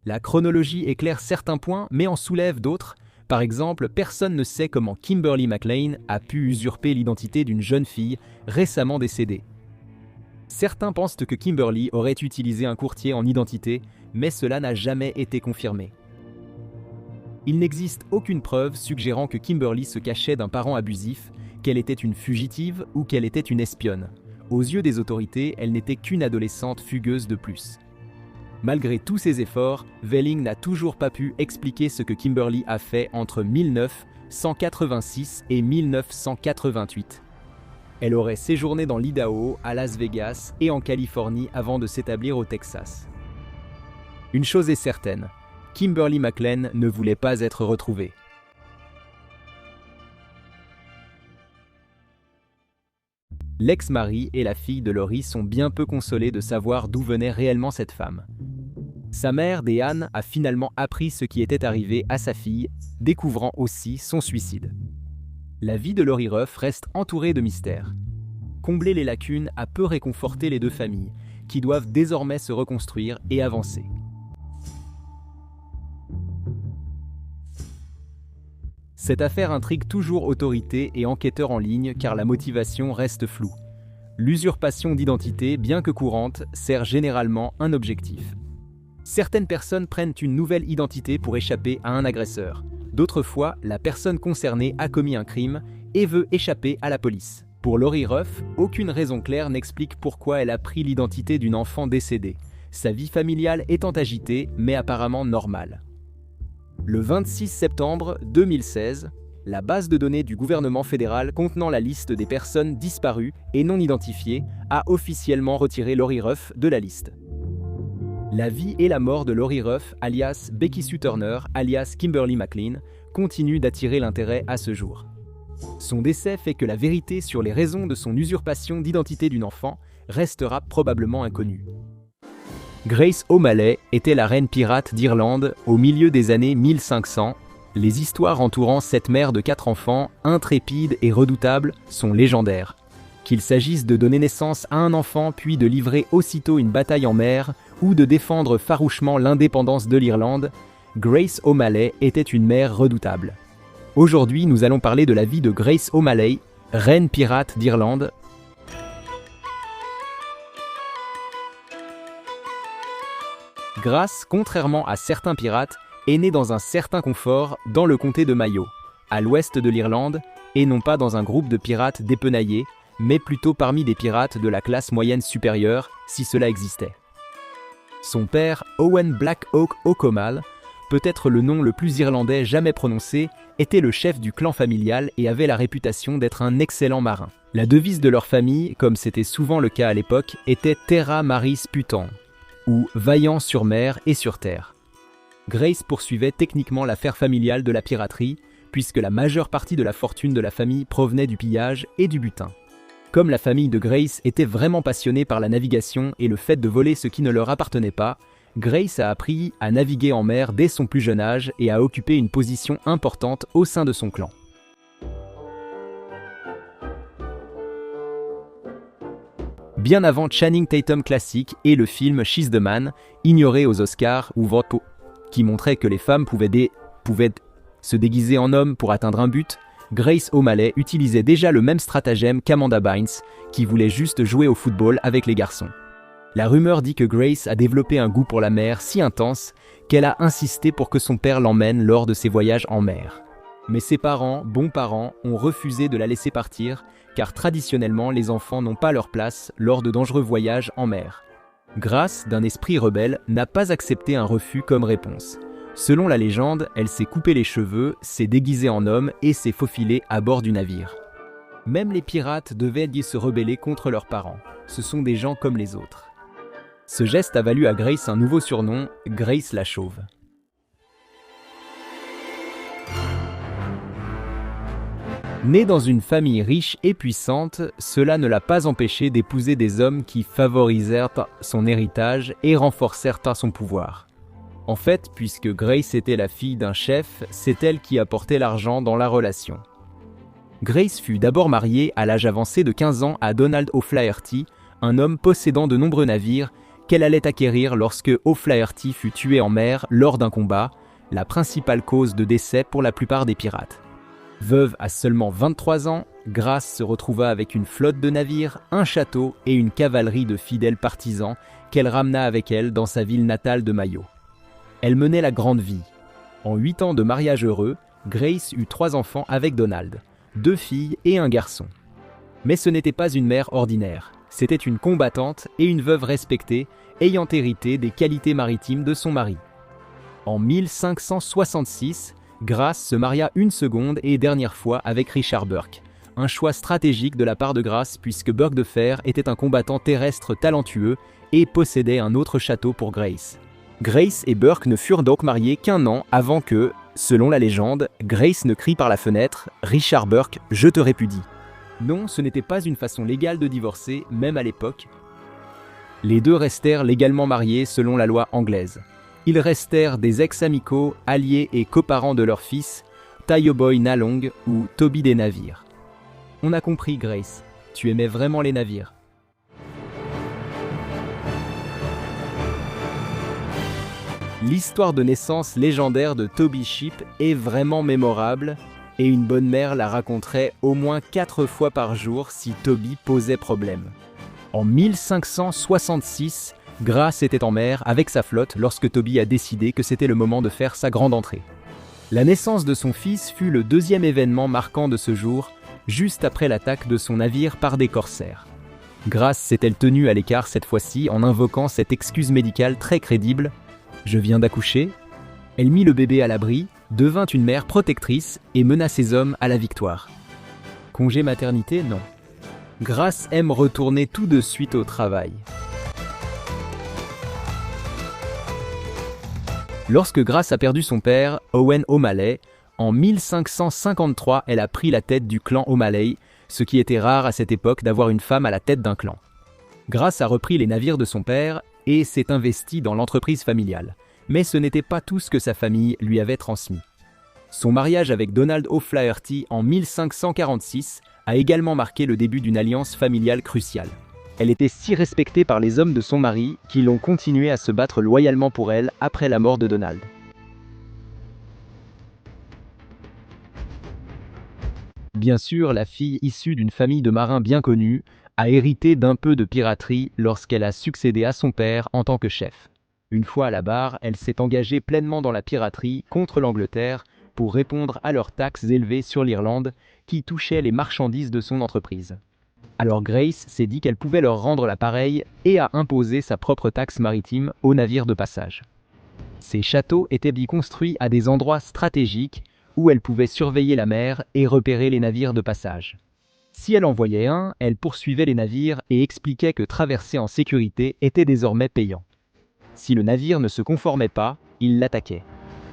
Speaker 1: La chronologie éclaire certains points, mais en soulève d'autres. Par exemple, personne ne sait comment Kimberly McLean a pu usurper l'identité d'une jeune fille récemment décédée. Certains pensent que Kimberly aurait utilisé un courtier en identité, mais cela n'a jamais été confirmé. Il n'existe aucune preuve suggérant que Kimberly se cachait d'un parent abusif, qu'elle était une fugitive ou qu'elle était une espionne. Aux yeux des autorités, elle n'était qu'une adolescente fugueuse de plus. Malgré tous ses efforts, Velling n'a toujours pas pu expliquer ce que Kimberly a fait entre 1986 et 1988. Elle aurait séjourné dans l'Idaho, à Las Vegas et en Californie avant de s'établir au Texas. Une chose est certaine, Kimberly McLean ne voulait pas être retrouvée. L'ex-mari et la fille de Laurie sont bien peu consolés de savoir d'où venait réellement cette femme. Sa mère, Deanne, a finalement appris ce qui était arrivé à sa fille, découvrant aussi son suicide. La vie de Laurie Ruff reste entourée de mystères. Combler les lacunes a peu réconforté les deux familles, qui doivent désormais se reconstruire et avancer. Cette affaire intrigue toujours autorités et enquêteurs en ligne car la motivation reste floue. L'usurpation d'identité, bien que courante, sert généralement un objectif. Certaines personnes prennent une nouvelle identité pour échapper à un agresseur. D'autres fois, la personne concernée a commis un crime et veut échapper à la police. Pour Laurie Ruff, aucune raison claire n'explique pourquoi elle a pris l'identité d'une enfant décédée, sa vie familiale étant agitée mais apparemment normale. Le 26 septembre 2016, la base de données du gouvernement fédéral contenant la liste des personnes disparues et non identifiées a officiellement retiré Laurie Ruff de la liste. La vie et la mort de Laurie Ruff, alias Becky Sue Turner, alias Kimberly McLean, continuent d'attirer l'intérêt à ce jour. Son décès fait que la vérité sur les raisons de son usurpation d'identité d'une enfant restera probablement inconnue. Grace O'Malley était la reine pirate d'Irlande au milieu des années 1500. Les histoires entourant cette mère de 4 enfants, intrépide et redoutable, sont légendaires. Qu'il s'agisse de donner naissance à un enfant puis de livrer aussitôt une bataille en mer ou de défendre farouchement l'indépendance de l'Irlande, Grace O'Malley était une mère redoutable. Aujourd'hui, nous allons parler de la vie de Grace O'Malley, reine pirate d'Irlande. Grace, contrairement à certains pirates, est née dans un certain confort dans le comté de Mayo, à l'ouest de l'Irlande, et non pas dans un groupe de pirates dépenaillés, mais plutôt parmi des pirates de la classe moyenne supérieure, si cela existait. Son père, Owen Black Hawk O'Comal, peut-être le nom le plus irlandais jamais prononcé, était le chef du clan familial et avait la réputation d'être un excellent marin. La devise de leur famille, comme c'était souvent le cas à l'époque, était Terra Maris Putant, ou vaillant sur mer et sur terre. Grace poursuivait techniquement l'affaire familiale de la piraterie, puisque la majeure partie de la fortune de la famille provenait du pillage et du butin. Comme la famille de Grace était vraiment passionnée par la navigation et le fait de voler ce qui ne leur appartenait pas, Grace a appris à naviguer en mer dès son plus jeune âge et a occupé une position importante au sein de son clan. Bien avant Channing Tatum Classic et le film She's the Man, ignoré aux Oscars ou Voto, qui montrait que les femmes pouvaient se déguiser en hommes pour atteindre un but, Grace O'Malley utilisait déjà le même stratagème qu'Amanda Bynes, qui voulait juste jouer au football avec les garçons. La rumeur dit que Grace a développé un goût pour la mer si intense qu'elle a insisté pour que son père l'emmène lors de ses voyages en mer. Mais ses parents, bons parents, ont refusé de la laisser partir, car traditionnellement les enfants n'ont pas leur place lors de dangereux voyages en mer. Grace, d'un esprit rebelle, n'a pas accepté un refus comme réponse. Selon la légende, elle s'est coupé les cheveux, s'est déguisée en homme et s'est faufilée à bord du navire. Même les pirates devaient se rebeller contre leurs parents. Ce sont des gens comme les autres. Ce geste a valu à Grace un nouveau surnom, Grace la Chauve. Née dans une famille riche et puissante, cela ne l'a pas empêchée d'épouser des hommes qui favorisèrent son héritage et renforcèrent son pouvoir. En fait, puisque Grace était la fille d'un chef, c'est elle qui apportait l'argent dans la relation. Grace fut d'abord mariée à l'âge avancé de 15 ans à Donald O'Flaherty, un homme possédant de nombreux navires qu'elle allait acquérir lorsque O'Flaherty fut tué en mer lors d'un combat, la principale cause de décès pour la plupart des pirates. Veuve à seulement 23 ans, Grace se retrouva avec une flotte de navires, un château et une cavalerie de fidèles partisans qu'elle ramena avec elle dans sa ville natale de Mayo. Elle menait la grande vie. En 8 ans de mariage heureux, Grace eut 3 enfants avec Donald, 2 filles et un garçon. Mais ce n'était pas une mère ordinaire, c'était une combattante et une veuve respectée, ayant hérité des qualités maritimes de son mari. En 1566, Grace se maria une seconde et dernière fois avec Richard Burke, un choix stratégique de la part de Grace puisque Burke de Fer était un combattant terrestre talentueux et possédait un autre château pour Grace. Grace et Burke ne furent donc mariés qu'1 an avant que, selon la légende, Grace ne crie par la fenêtre « Richard Burke, je te répudie ». Non, ce n'était pas une façon légale de divorcer, même à l'époque. Les deux restèrent légalement mariés selon la loi anglaise. Ils restèrent des ex-amicaux, alliés et coparents de leur fils, Tayoboy Nalong ou Toby des Navires. On a compris, Grace, tu aimais vraiment les navires. L'histoire de naissance légendaire de Toby Ship est vraiment mémorable et une bonne mère la raconterait au moins 4 fois par jour si Toby posait problème. En 1566, Grace était en mer avec sa flotte lorsque Toby a décidé que c'était le moment de faire sa grande entrée. La naissance de son fils fut le 2e événement marquant de ce jour, juste après l'attaque de son navire par des corsaires. Grace s'est-elle tenue à l'écart cette fois-ci en invoquant cette excuse médicale très crédible « Je viens d'accoucher ». Elle mit le bébé à l'abri, devint une mère protectrice et mena ses hommes à la victoire. Congé maternité, non. Grace aime retourner tout de suite au travail. Lorsque Grace a perdu son père, Owen O'Malley, en 1553, elle a pris la tête du clan O'Malley, ce qui était rare à cette époque d'avoir une femme à la tête d'un clan. Grace a repris les navires de son père et s'est investie dans l'entreprise familiale. Mais ce n'était pas tout ce que sa famille lui avait transmis. Son mariage avec Donald O'Flaherty en 1546 a également marqué le début d'une alliance familiale cruciale. Elle était si respectée par les hommes de son mari qu'ils ont continué à se battre loyalement pour elle après la mort de Donald. Bien sûr, la fille issue d'une famille de marins bien connue a hérité d'un peu de piraterie lorsqu'elle a succédé à son père en tant que chef. Une fois à la barre, elle s'est engagée pleinement dans la piraterie contre l'Angleterre pour répondre à leurs taxes élevées sur l'Irlande qui touchaient les marchandises de son entreprise. Alors Grace s'est dit qu'elle pouvait leur rendre l'appareil et a imposé sa propre taxe maritime aux navires de passage. Ces châteaux étaient bien construits à des endroits stratégiques où elle pouvait surveiller la mer et repérer les navires de passage. Si elle en voyait un, elle poursuivait les navires et expliquait que traverser en sécurité était désormais payant. Si le navire ne se conformait pas, il l'attaquait.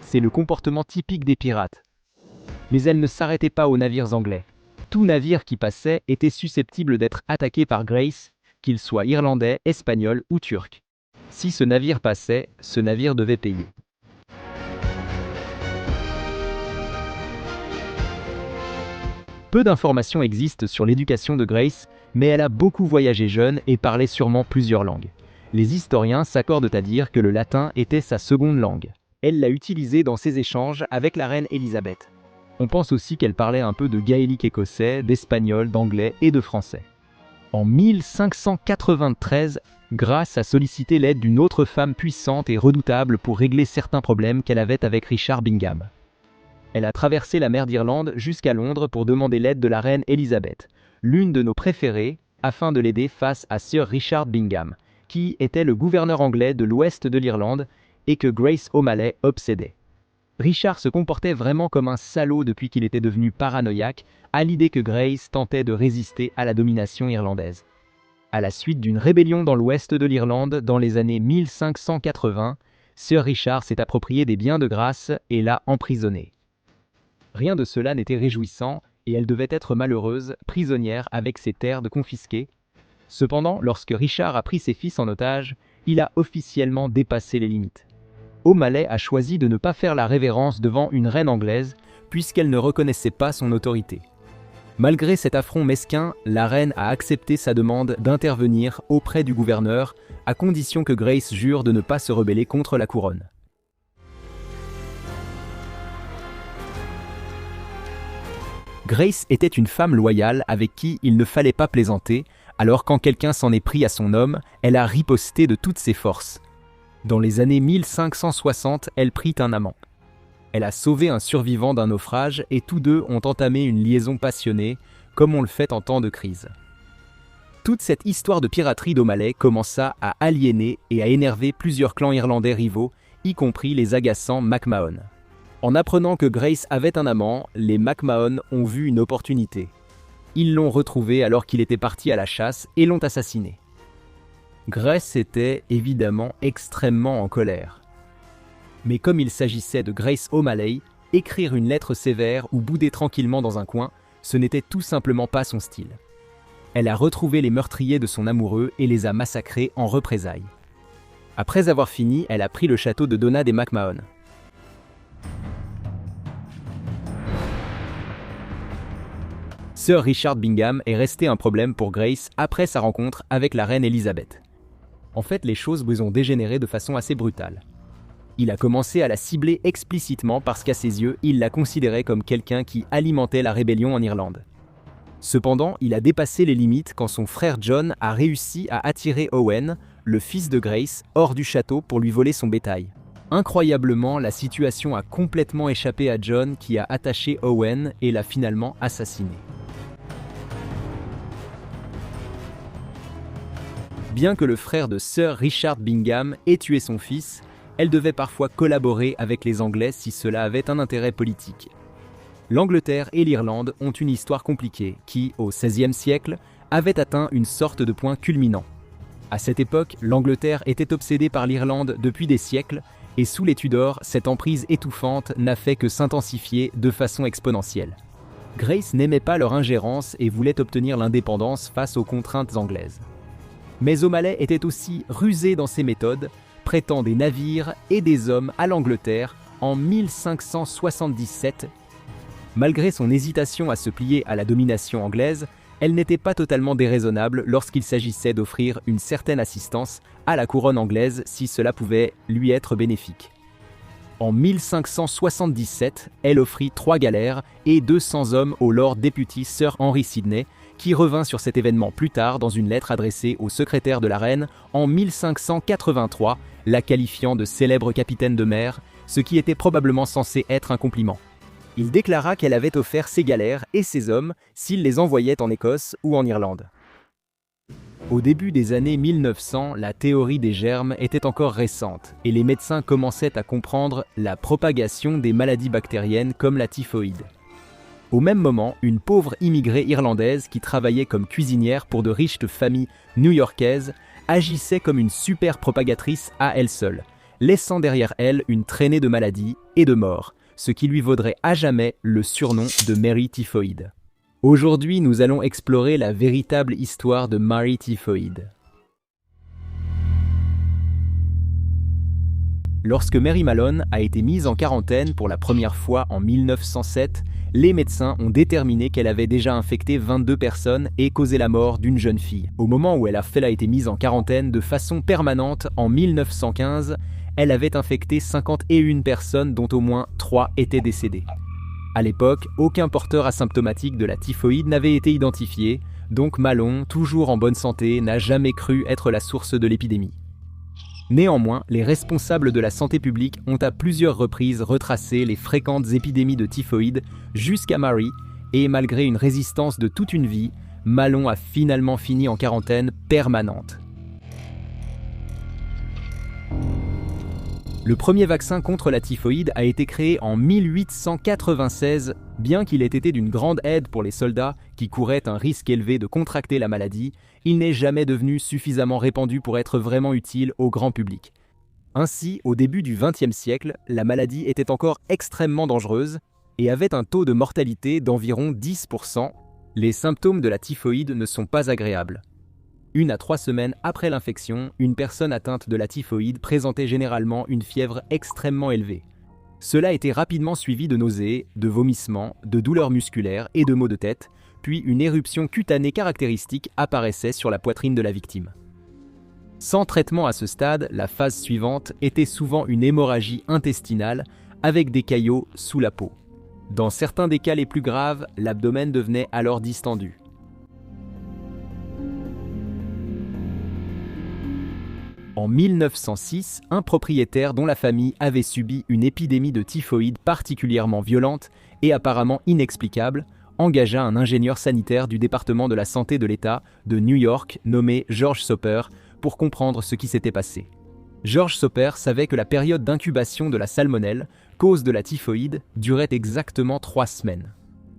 Speaker 1: C'est le comportement typique des pirates. Mais elle ne s'arrêtait pas aux navires anglais. Tout navire qui passait était susceptible d'être attaqué par Grace, qu'il soit irlandais, espagnol ou turc. Si ce navire passait, ce navire devait payer. Peu d'informations existent sur l'éducation de Grace, mais elle a beaucoup voyagé jeune et parlait sûrement plusieurs langues. Les historiens s'accordent à dire que le latin était sa seconde langue. Elle l'a utilisé dans ses échanges avec la reine Élisabeth. On pense aussi qu'elle parlait un peu de gaélique écossais, d'espagnol, d'anglais et de français. En 1593, Grace a sollicité l'aide d'une autre femme puissante et redoutable pour régler certains problèmes qu'elle avait avec Richard Bingham. Elle a traversé la mer d'Irlande jusqu'à Londres pour demander l'aide de la reine Élisabeth, l'une de nos préférées, afin de l'aider face à Sir Richard Bingham, qui était le gouverneur anglais de l'ouest de l'Irlande et que Grace O'Malley obsédait. Richard se comportait vraiment comme un salaud depuis qu'il était devenu paranoïaque à l'idée que Grace tentait de résister à la domination irlandaise. À la suite d'une rébellion dans l'ouest de l'Irlande dans les années 1580, Sir Richard s'est approprié des biens de Grace et l'a emprisonnée. Rien de cela n'était réjouissant et elle devait être malheureuse, prisonnière avec ses terres de confisquées. Cependant, lorsque Richard a pris ses fils en otage, il a officiellement dépassé les limites. O'Malley a choisi de ne pas faire la révérence devant une reine anglaise puisqu'elle ne reconnaissait pas son autorité. Malgré cet affront mesquin, la reine a accepté sa demande d'intervenir auprès du gouverneur à condition que Grace jure de ne pas se rebeller contre la couronne. Grace était une femme loyale avec qui il ne fallait pas plaisanter, alors quand quelqu'un s'en est pris à son homme, elle a riposté de toutes ses forces. Dans les années 1560, elle prit un amant. Elle a sauvé un survivant d'un naufrage et tous deux ont entamé une liaison passionnée, comme on le fait en temps de crise. Toute cette histoire de piraterie d'O'Malley commença à aliéner et à énerver plusieurs clans irlandais rivaux, y compris les agaçants MacMahon. En apprenant que Grace avait un amant, les MacMahon ont vu une opportunité. Ils l'ont retrouvé alors qu'il était parti à la chasse et l'ont assassiné. Grace était évidemment extrêmement en colère. Mais comme il s'agissait de Grace O'Malley, écrire une lettre sévère ou bouder tranquillement dans un coin, ce n'était tout simplement pas son style. Elle a retrouvé les meurtriers de son amoureux et les a massacrés en représailles. Après avoir fini, elle a pris le château de Donna des MacMahon. Sir Richard Bingham est resté un problème pour Grace après sa rencontre avec la reine Élisabeth. En fait, les choses ont dégénéré de façon assez brutale. Il a commencé à la cibler explicitement parce qu'à ses yeux, il la considérait comme quelqu'un qui alimentait la rébellion en Irlande. Cependant, il a dépassé les limites quand son frère John a réussi à attirer Owen, le fils de Grace, hors du château pour lui voler son bétail. Incroyablement, la situation a complètement échappé à John qui a attaché Owen et l'a finalement assassiné. Bien que le frère de Sir Richard Bingham ait tué son fils, elle devait parfois collaborer avec les Anglais si cela avait un intérêt politique. L'Angleterre et l'Irlande ont une histoire compliquée qui, au XVIe siècle, avait atteint une sorte de point culminant. À cette époque, l'Angleterre était obsédée par l'Irlande depuis des siècles, et sous les Tudors, cette emprise étouffante n'a fait que s'intensifier de façon exponentielle. Grace n'aimait pas leur ingérence et voulait obtenir l'indépendance face aux contraintes anglaises. Mais O'Malley était aussi rusé dans ses méthodes, prêtant des navires et des hommes à l'Angleterre en 1577. Malgré son hésitation à se plier à la domination anglaise, elle n'était pas totalement déraisonnable lorsqu'il s'agissait d'offrir une certaine assistance à la couronne anglaise si cela pouvait lui être bénéfique. En 1577, elle offrit 3 galères et 200 hommes au Lord Deputy Sir Henry Sidney, qui revint sur cet événement plus tard dans une lettre adressée au secrétaire de la reine en 1583, la qualifiant de célèbre capitaine de mer, ce qui était probablement censé être un compliment. Il déclara qu'elle avait offert ses galères et ses hommes s'il les envoyait en Écosse ou en Irlande. Au début des années 1900, la théorie des germes était encore récente et les médecins commençaient à comprendre la propagation des maladies bactériennes comme la typhoïde. Au même moment, une pauvre immigrée irlandaise qui travaillait comme cuisinière pour de riches familles new-yorkaises agissait comme une super propagatrice à elle seule, laissant derrière elle une traînée de maladies et de morts, ce qui lui vaudrait à jamais le surnom de Mary Typhoïde. Aujourd'hui, nous allons explorer la véritable histoire de Mary Typhoïde. Lorsque Mary Mallon a été mise en quarantaine pour la première fois en 1907, les médecins ont déterminé qu'elle avait déjà infecté 22 personnes et causé la mort d'une jeune fille. Au moment où elle a été mise en quarantaine de façon permanente en 1915, elle avait infecté 51 personnes dont au moins 3 étaient décédées. À l'époque, aucun porteur asymptomatique de la typhoïde n'avait été identifié, donc Mallon, toujours en bonne santé, n'a jamais cru être la source de l'épidémie. Néanmoins, les responsables de la santé publique ont à plusieurs reprises retracé les fréquentes épidémies de typhoïde jusqu'à Mary, et malgré une résistance de toute une vie, Mallon a finalement fini en quarantaine permanente. Le premier vaccin contre la typhoïde a été créé en 1896, bien qu'il ait été d'une grande aide pour les soldats qui couraient un risque élevé de contracter la maladie, il n'est jamais devenu suffisamment répandu pour être vraiment utile au grand public. Ainsi, au début du XXe siècle, la maladie était encore extrêmement dangereuse et avait un taux de mortalité d'environ 10%. Les symptômes de la typhoïde ne sont pas agréables. 1 à 3 semaines après l'infection, une personne atteinte de la typhoïde présentait généralement une fièvre extrêmement élevée. Cela était rapidement suivi de nausées, de vomissements, de douleurs musculaires et de maux de tête, puis une éruption cutanée caractéristique apparaissait sur la poitrine de la victime. Sans traitement à ce stade, la phase suivante était souvent une hémorragie intestinale avec des caillots sous la peau. Dans certains des cas les plus graves, l'abdomen devenait alors distendu. En 1906, un propriétaire dont la famille avait subi une épidémie de typhoïde particulièrement violente et apparemment inexplicable, engagea un ingénieur sanitaire du département de la santé de l'État de New York nommé George Soper pour comprendre ce qui s'était passé. George Soper savait que la période d'incubation de la salmonelle, cause de la typhoïde, durait exactement 3 semaines.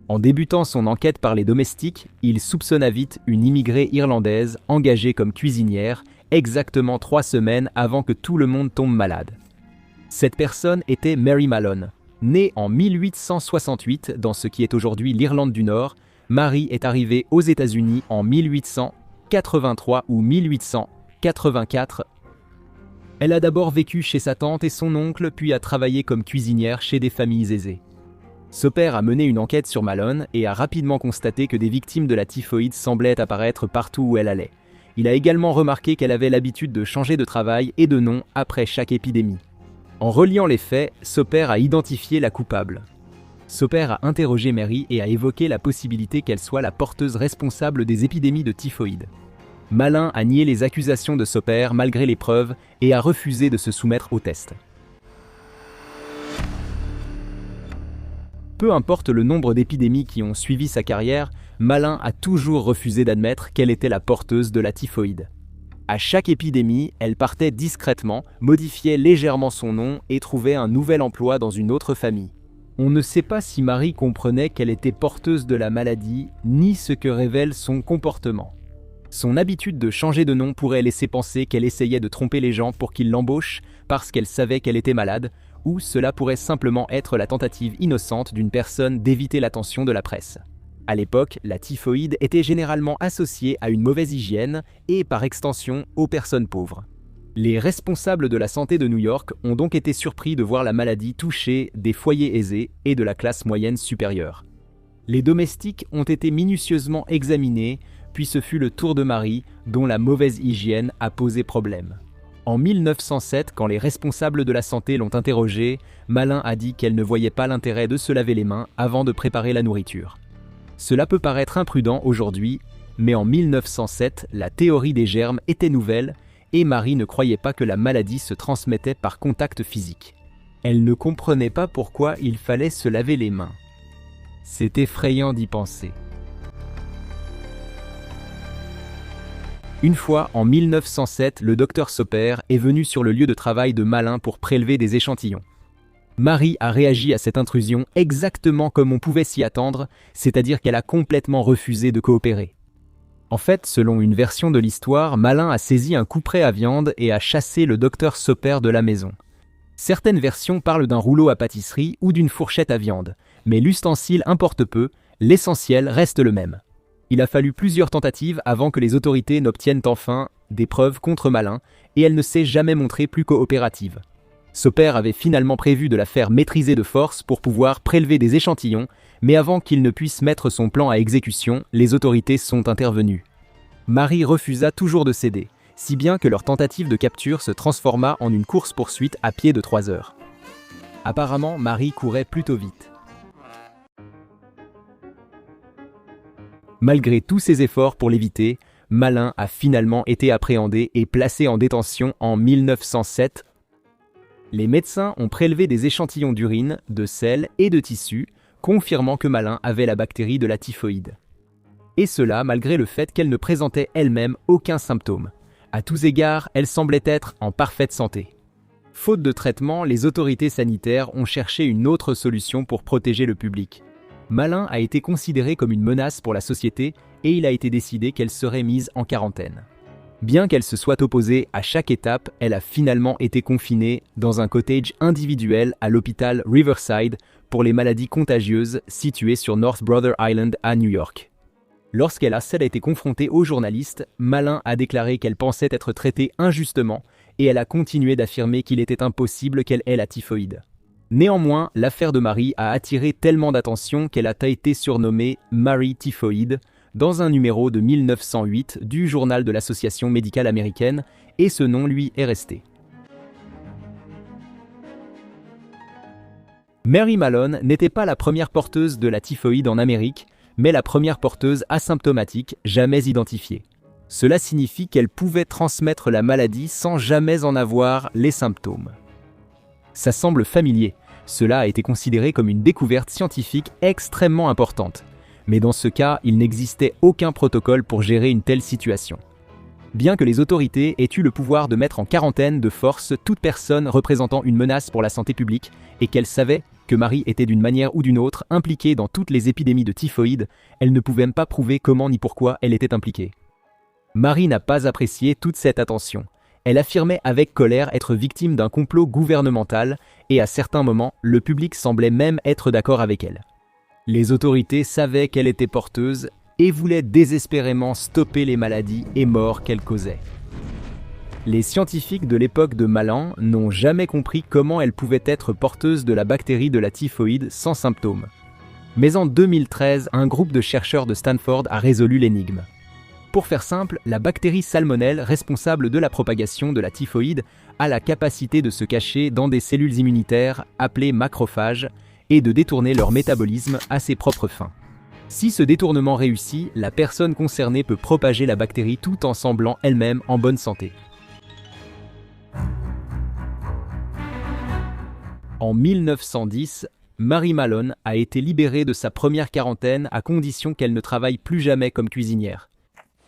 Speaker 1: En débutant son enquête par les domestiques, il soupçonna vite une immigrée irlandaise engagée comme cuisinière exactement 3 semaines avant que tout le monde tombe malade. Cette personne était Mary Mallon. Née en 1868 dans ce qui est aujourd'hui l'Irlande du Nord, Mary est arrivée aux États-Unis en 1883 ou 1884. Elle a d'abord vécu chez sa tante et son oncle, puis a travaillé comme cuisinière chez des familles aisées. Soper a mené une enquête sur Mallon et a rapidement constaté que des victimes de la typhoïde semblaient apparaître partout où elle allait. Il a également remarqué qu'elle avait l'habitude de changer de travail et de nom après chaque épidémie. En reliant les faits, Soper a identifié la coupable. Soper a interrogé Mary et a évoqué la possibilité qu'elle soit la porteuse responsable des épidémies de typhoïde. Mallon a nié les accusations de Soper malgré les preuves et a refusé de se soumettre au test. Peu importe le nombre d'épidémies qui ont suivi sa carrière, Mallon a toujours refusé d'admettre qu'elle était la porteuse de la typhoïde. À chaque épidémie, elle partait discrètement, modifiait légèrement son nom et trouvait un nouvel emploi dans une autre famille. On ne sait pas si Mary comprenait qu'elle était porteuse de la maladie, ni ce que révèle son comportement. Son habitude de changer de nom pourrait laisser penser qu'elle essayait de tromper les gens pour qu'ils l'embauchent parce qu'elle savait qu'elle était malade, ou cela pourrait simplement être la tentative innocente d'une personne d'éviter l'attention de la presse. À l'époque, la typhoïde était généralement associée à une mauvaise hygiène et, par extension, aux personnes pauvres. Les responsables de la santé de New York ont donc été surpris de voir la maladie toucher des foyers aisés et de la classe moyenne supérieure. Les domestiques ont été minutieusement examinés, puis ce fut le tour de Mary, dont la mauvaise hygiène a posé problème. En 1907, quand les responsables de la santé l'ont interrogée, Mallon a dit qu'elle ne voyait pas l'intérêt de se laver les mains avant de préparer la nourriture. Cela peut paraître imprudent aujourd'hui, mais en 1907, la théorie des germes était nouvelle et Mary ne croyait pas que la maladie se transmettait par contact physique. Elle ne comprenait pas pourquoi il fallait se laver les mains. C'est effrayant d'y penser. Une fois, en 1907, le docteur Soper est venu sur le lieu de travail de Malin pour prélever des échantillons. Marie a réagi à cette intrusion exactement comme on pouvait s'y attendre, c'est-à-dire qu'elle a complètement refusé de coopérer. En fait, selon une version de l'histoire, Malin a saisi un couperet à viande et a chassé le docteur Soper de la maison. Certaines versions parlent d'un rouleau à pâtisserie ou d'une fourchette à viande, mais l'ustensile importe peu, l'essentiel reste le même. Il a fallu plusieurs tentatives avant que les autorités n'obtiennent enfin des preuves contre Malin, et elle ne s'est jamais montrée plus coopérative. Soper avait finalement prévu de la faire maîtriser de force pour pouvoir prélever des échantillons, mais avant qu'il ne puisse mettre son plan à exécution, les autorités sont intervenues. Marie refusa toujours de céder, si bien que leur tentative de capture se transforma en une course-poursuite à pied de 3 heures. Apparemment, Marie courait plutôt vite. Malgré tous ses efforts pour l'éviter, Malin a finalement été appréhendé et placé en détention en 1907. Les médecins ont prélevé des échantillons d'urine, de sel et de tissu, confirmant que Malin avait la bactérie de la typhoïde. Et cela malgré le fait qu'elle ne présentait elle-même aucun symptôme. À tous égards, elle semblait être en parfaite santé. Faute de traitement, les autorités sanitaires ont cherché une autre solution pour protéger le public. Malin a été considérée comme une menace pour la société et il a été décidé qu'elle serait mise en quarantaine. Bien qu'elle se soit opposée à chaque étape, elle a finalement été confinée dans un cottage individuel à l'hôpital Riverside pour les maladies contagieuses situé sur North Brother Island à New York. Lorsqu'elle a été confrontée aux journalistes, Malin a déclaré qu'elle pensait être traitée injustement et elle a continué d'affirmer qu'il était impossible qu'elle ait la typhoïde. Néanmoins, l'affaire de Marie a attiré tellement d'attention qu'elle a été surnommée Marie Typhoïde dans un numéro de 1908 du journal de l'Association médicale américaine, et ce nom lui est resté. Mary Mallon n'était pas la première porteuse de la typhoïde en Amérique, mais la première porteuse asymptomatique jamais identifiée. Cela signifie qu'elle pouvait transmettre la maladie sans jamais en avoir les symptômes. Ça semble familier, cela a été considéré comme une découverte scientifique extrêmement importante. Mais dans ce cas, il n'existait aucun protocole pour gérer une telle situation. Bien que les autorités aient eu le pouvoir de mettre en quarantaine de force toute personne représentant une menace pour la santé publique et qu'elles savaient que Marie était d'une manière ou d'une autre impliquée dans toutes les épidémies de typhoïde, elles ne pouvaient même pas prouver comment ni pourquoi elle était impliquée. Marie n'a pas apprécié toute cette attention. Elle affirmait avec colère être victime d'un complot gouvernemental et à certains moments, le public semblait même être d'accord avec elle. Les autorités savaient qu'elle était porteuse et voulaient désespérément stopper les maladies et morts qu'elle causait. Les scientifiques de l'époque de Malin n'ont jamais compris comment elle pouvait être porteuse de la bactérie de la typhoïde sans symptômes. Mais en 2013, un groupe de chercheurs de Stanford a résolu l'énigme. Pour faire simple, la bactérie salmonelle responsable de la propagation de la typhoïde a la capacité de se cacher dans des cellules immunitaires appelées macrophages et de détourner leur métabolisme à ses propres fins. Si ce détournement réussit, la personne concernée peut propager la bactérie tout en semblant elle-même en bonne santé. En 1910, Mary Mallon a été libérée de sa première quarantaine à condition qu'elle ne travaille plus jamais comme cuisinière.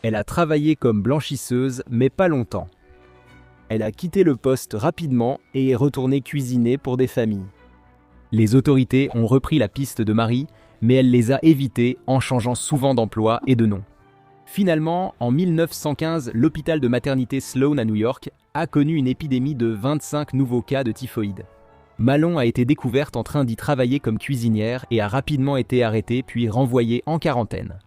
Speaker 1: Elle a travaillé comme blanchisseuse, mais pas longtemps. Elle a quitté le poste rapidement et est retournée cuisiner pour des familles. Les autorités ont repris la piste de Marie, mais elle les a évités en changeant souvent d'emploi et de nom. Finalement, en 1915, l'hôpital de maternité Sloan à New York a connu une épidémie de 25 nouveaux cas de typhoïde. Mallon a été découverte en train d'y travailler comme cuisinière et a rapidement été arrêtée puis renvoyée en quarantaine.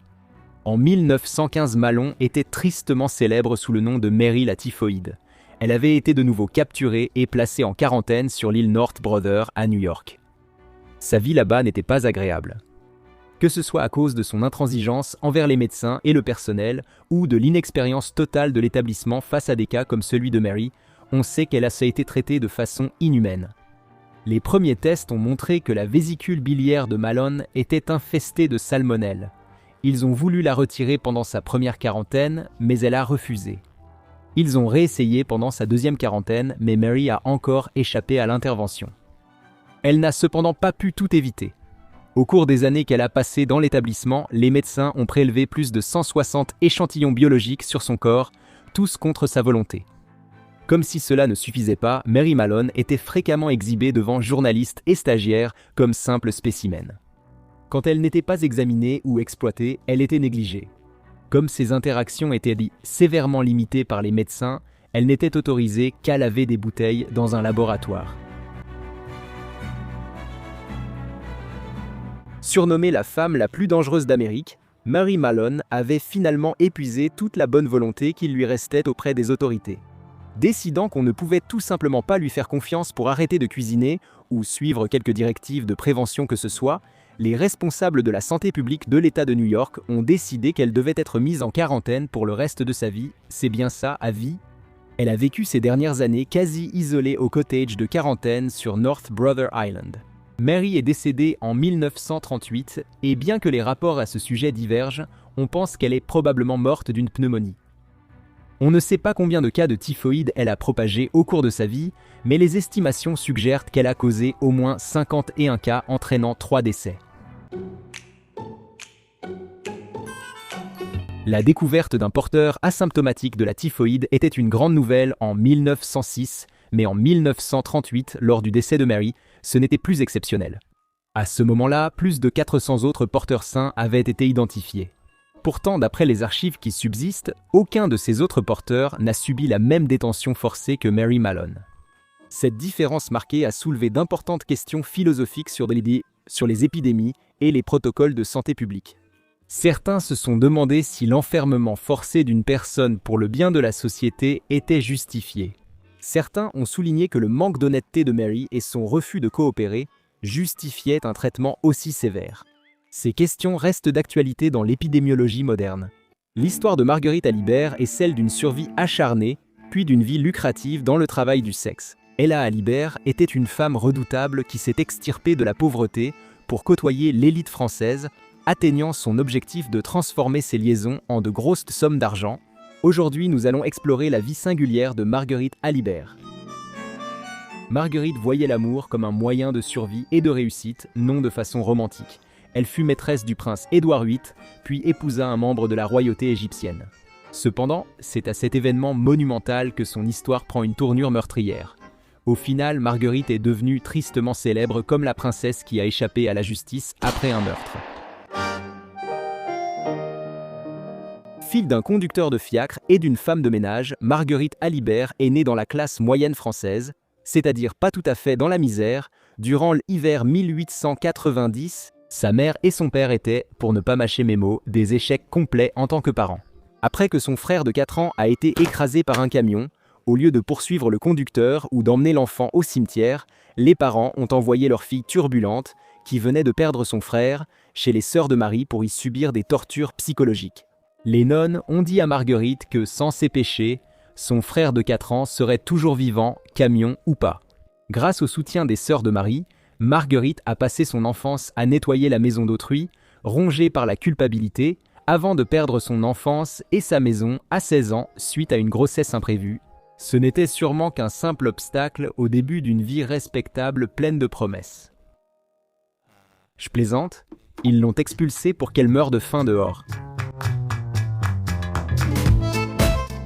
Speaker 1: En 1915, Mallon était tristement célèbre sous le nom de Mary la typhoïde. Elle avait été de nouveau capturée et placée en quarantaine sur l'île North Brother à New York. Sa vie là-bas n'était pas agréable. Que ce soit à cause de son intransigeance envers les médecins et le personnel ou de l'inexpérience totale de l'établissement face à des cas comme celui de Mary, on sait qu'elle a été traitée de façon inhumaine. Les premiers tests ont montré que la vésicule biliaire de Mallon était infestée de salmonelle. Ils ont voulu la retirer pendant sa première quarantaine, mais elle a refusé. Ils ont réessayé pendant sa deuxième quarantaine, mais Mary a encore échappé à l'intervention. Elle n'a cependant pas pu tout éviter. Au cours des années qu'elle a passées dans l'établissement, les médecins ont prélevé plus de 160 échantillons biologiques sur son corps, tous contre sa volonté. Comme si cela ne suffisait pas, Mary Mallon était fréquemment exhibée devant journalistes et stagiaires comme simple spécimen. Quand elle n'était pas examinée ou exploitée, elle était négligée. Comme ses interactions étaient sévèrement limitées par les médecins, elle n'était autorisée qu'à laver des bouteilles dans un laboratoire. Surnommée la femme la plus dangereuse d'Amérique, Mary Mallon avait finalement épuisé toute la bonne volonté qu'il lui restait auprès des autorités. Décidant qu'on ne pouvait tout simplement pas lui faire confiance pour arrêter de cuisiner ou suivre quelques directives de prévention que ce soit, les responsables de la santé publique de l'État de New York ont décidé qu'elle devait être mise en quarantaine pour le reste de sa vie. C'est bien ça, à vie. Elle a vécu ces dernières années quasi isolée au cottage de quarantaine sur North Brother Island. Mary est décédée en 1938 et bien que les rapports à ce sujet divergent, on pense qu'elle est probablement morte d'une pneumonie. On ne sait pas combien de cas de typhoïde elle a propagé au cours de sa vie, mais les estimations suggèrent qu'elle a causé au moins 51 cas entraînant 3 décès. La découverte d'un porteur asymptomatique de la typhoïde était une grande nouvelle en 1906, mais en 1938, lors du décès de Mary, ce n'était plus exceptionnel. À ce moment-là, plus de 400 autres porteurs sains avaient été identifiés. Pourtant, d'après les archives qui subsistent, aucun de ces autres porteurs n'a subi la même détention forcée que Mary Mallon. Cette différence marquée a soulevé d'importantes questions philosophiques sur les épidémies et les protocoles de santé publique. Certains se sont demandé si l'enfermement forcé d'une personne pour le bien de la société était justifié. Certains ont souligné que le manque d'honnêteté de Mary et son refus de coopérer justifiaient un traitement aussi sévère. Ces questions restent d'actualité dans l'épidémiologie moderne. L'histoire de Marguerite Alibert est celle d'une survie acharnée, puis d'une vie lucrative dans le travail du sexe. Ella Alibert était une femme redoutable qui s'est extirpée de la pauvreté pour côtoyer l'élite française, atteignant son objectif de transformer ses liaisons en de grosses sommes d'argent. Aujourd'hui, nous allons explorer la vie singulière de Marguerite Alibert. Marguerite voyait l'amour comme un moyen de survie et de réussite, non de façon romantique. Elle fut maîtresse du prince Édouard VIII, puis épousa un membre de la royauté égyptienne. Cependant, c'est à cet événement monumental que son histoire prend une tournure meurtrière. Au final, Marguerite est devenue tristement célèbre comme la princesse qui a échappé à la justice après un meurtre. Fille d'un conducteur de fiacre et d'une femme de ménage, Marguerite Alibert est née dans la classe moyenne française, c'est-à-dire pas tout à fait dans la misère, durant l'hiver 1890. Sa mère et son père étaient, pour ne pas mâcher mes mots, des échecs complets en tant que parents. Après que son frère de 4 ans a été écrasé par un camion, au lieu de poursuivre le conducteur ou d'emmener l'enfant au cimetière, les parents ont envoyé leur fille turbulente, qui venait de perdre son frère, chez les sœurs de Marie pour y subir des tortures psychologiques. Les nonnes ont dit à Marguerite que sans ses péchés, son frère de 4 ans serait toujours vivant, camion ou pas. Grâce au soutien des sœurs de Marie, Marguerite a passé son enfance à nettoyer la maison d'autrui, rongée par la culpabilité, avant de perdre son enfance et sa maison à 16 ans suite à une grossesse imprévue. Ce n'était sûrement qu'un simple obstacle au début d'une vie respectable pleine de promesses. Je plaisante, ils l'ont expulsée pour qu'elle meure de faim dehors.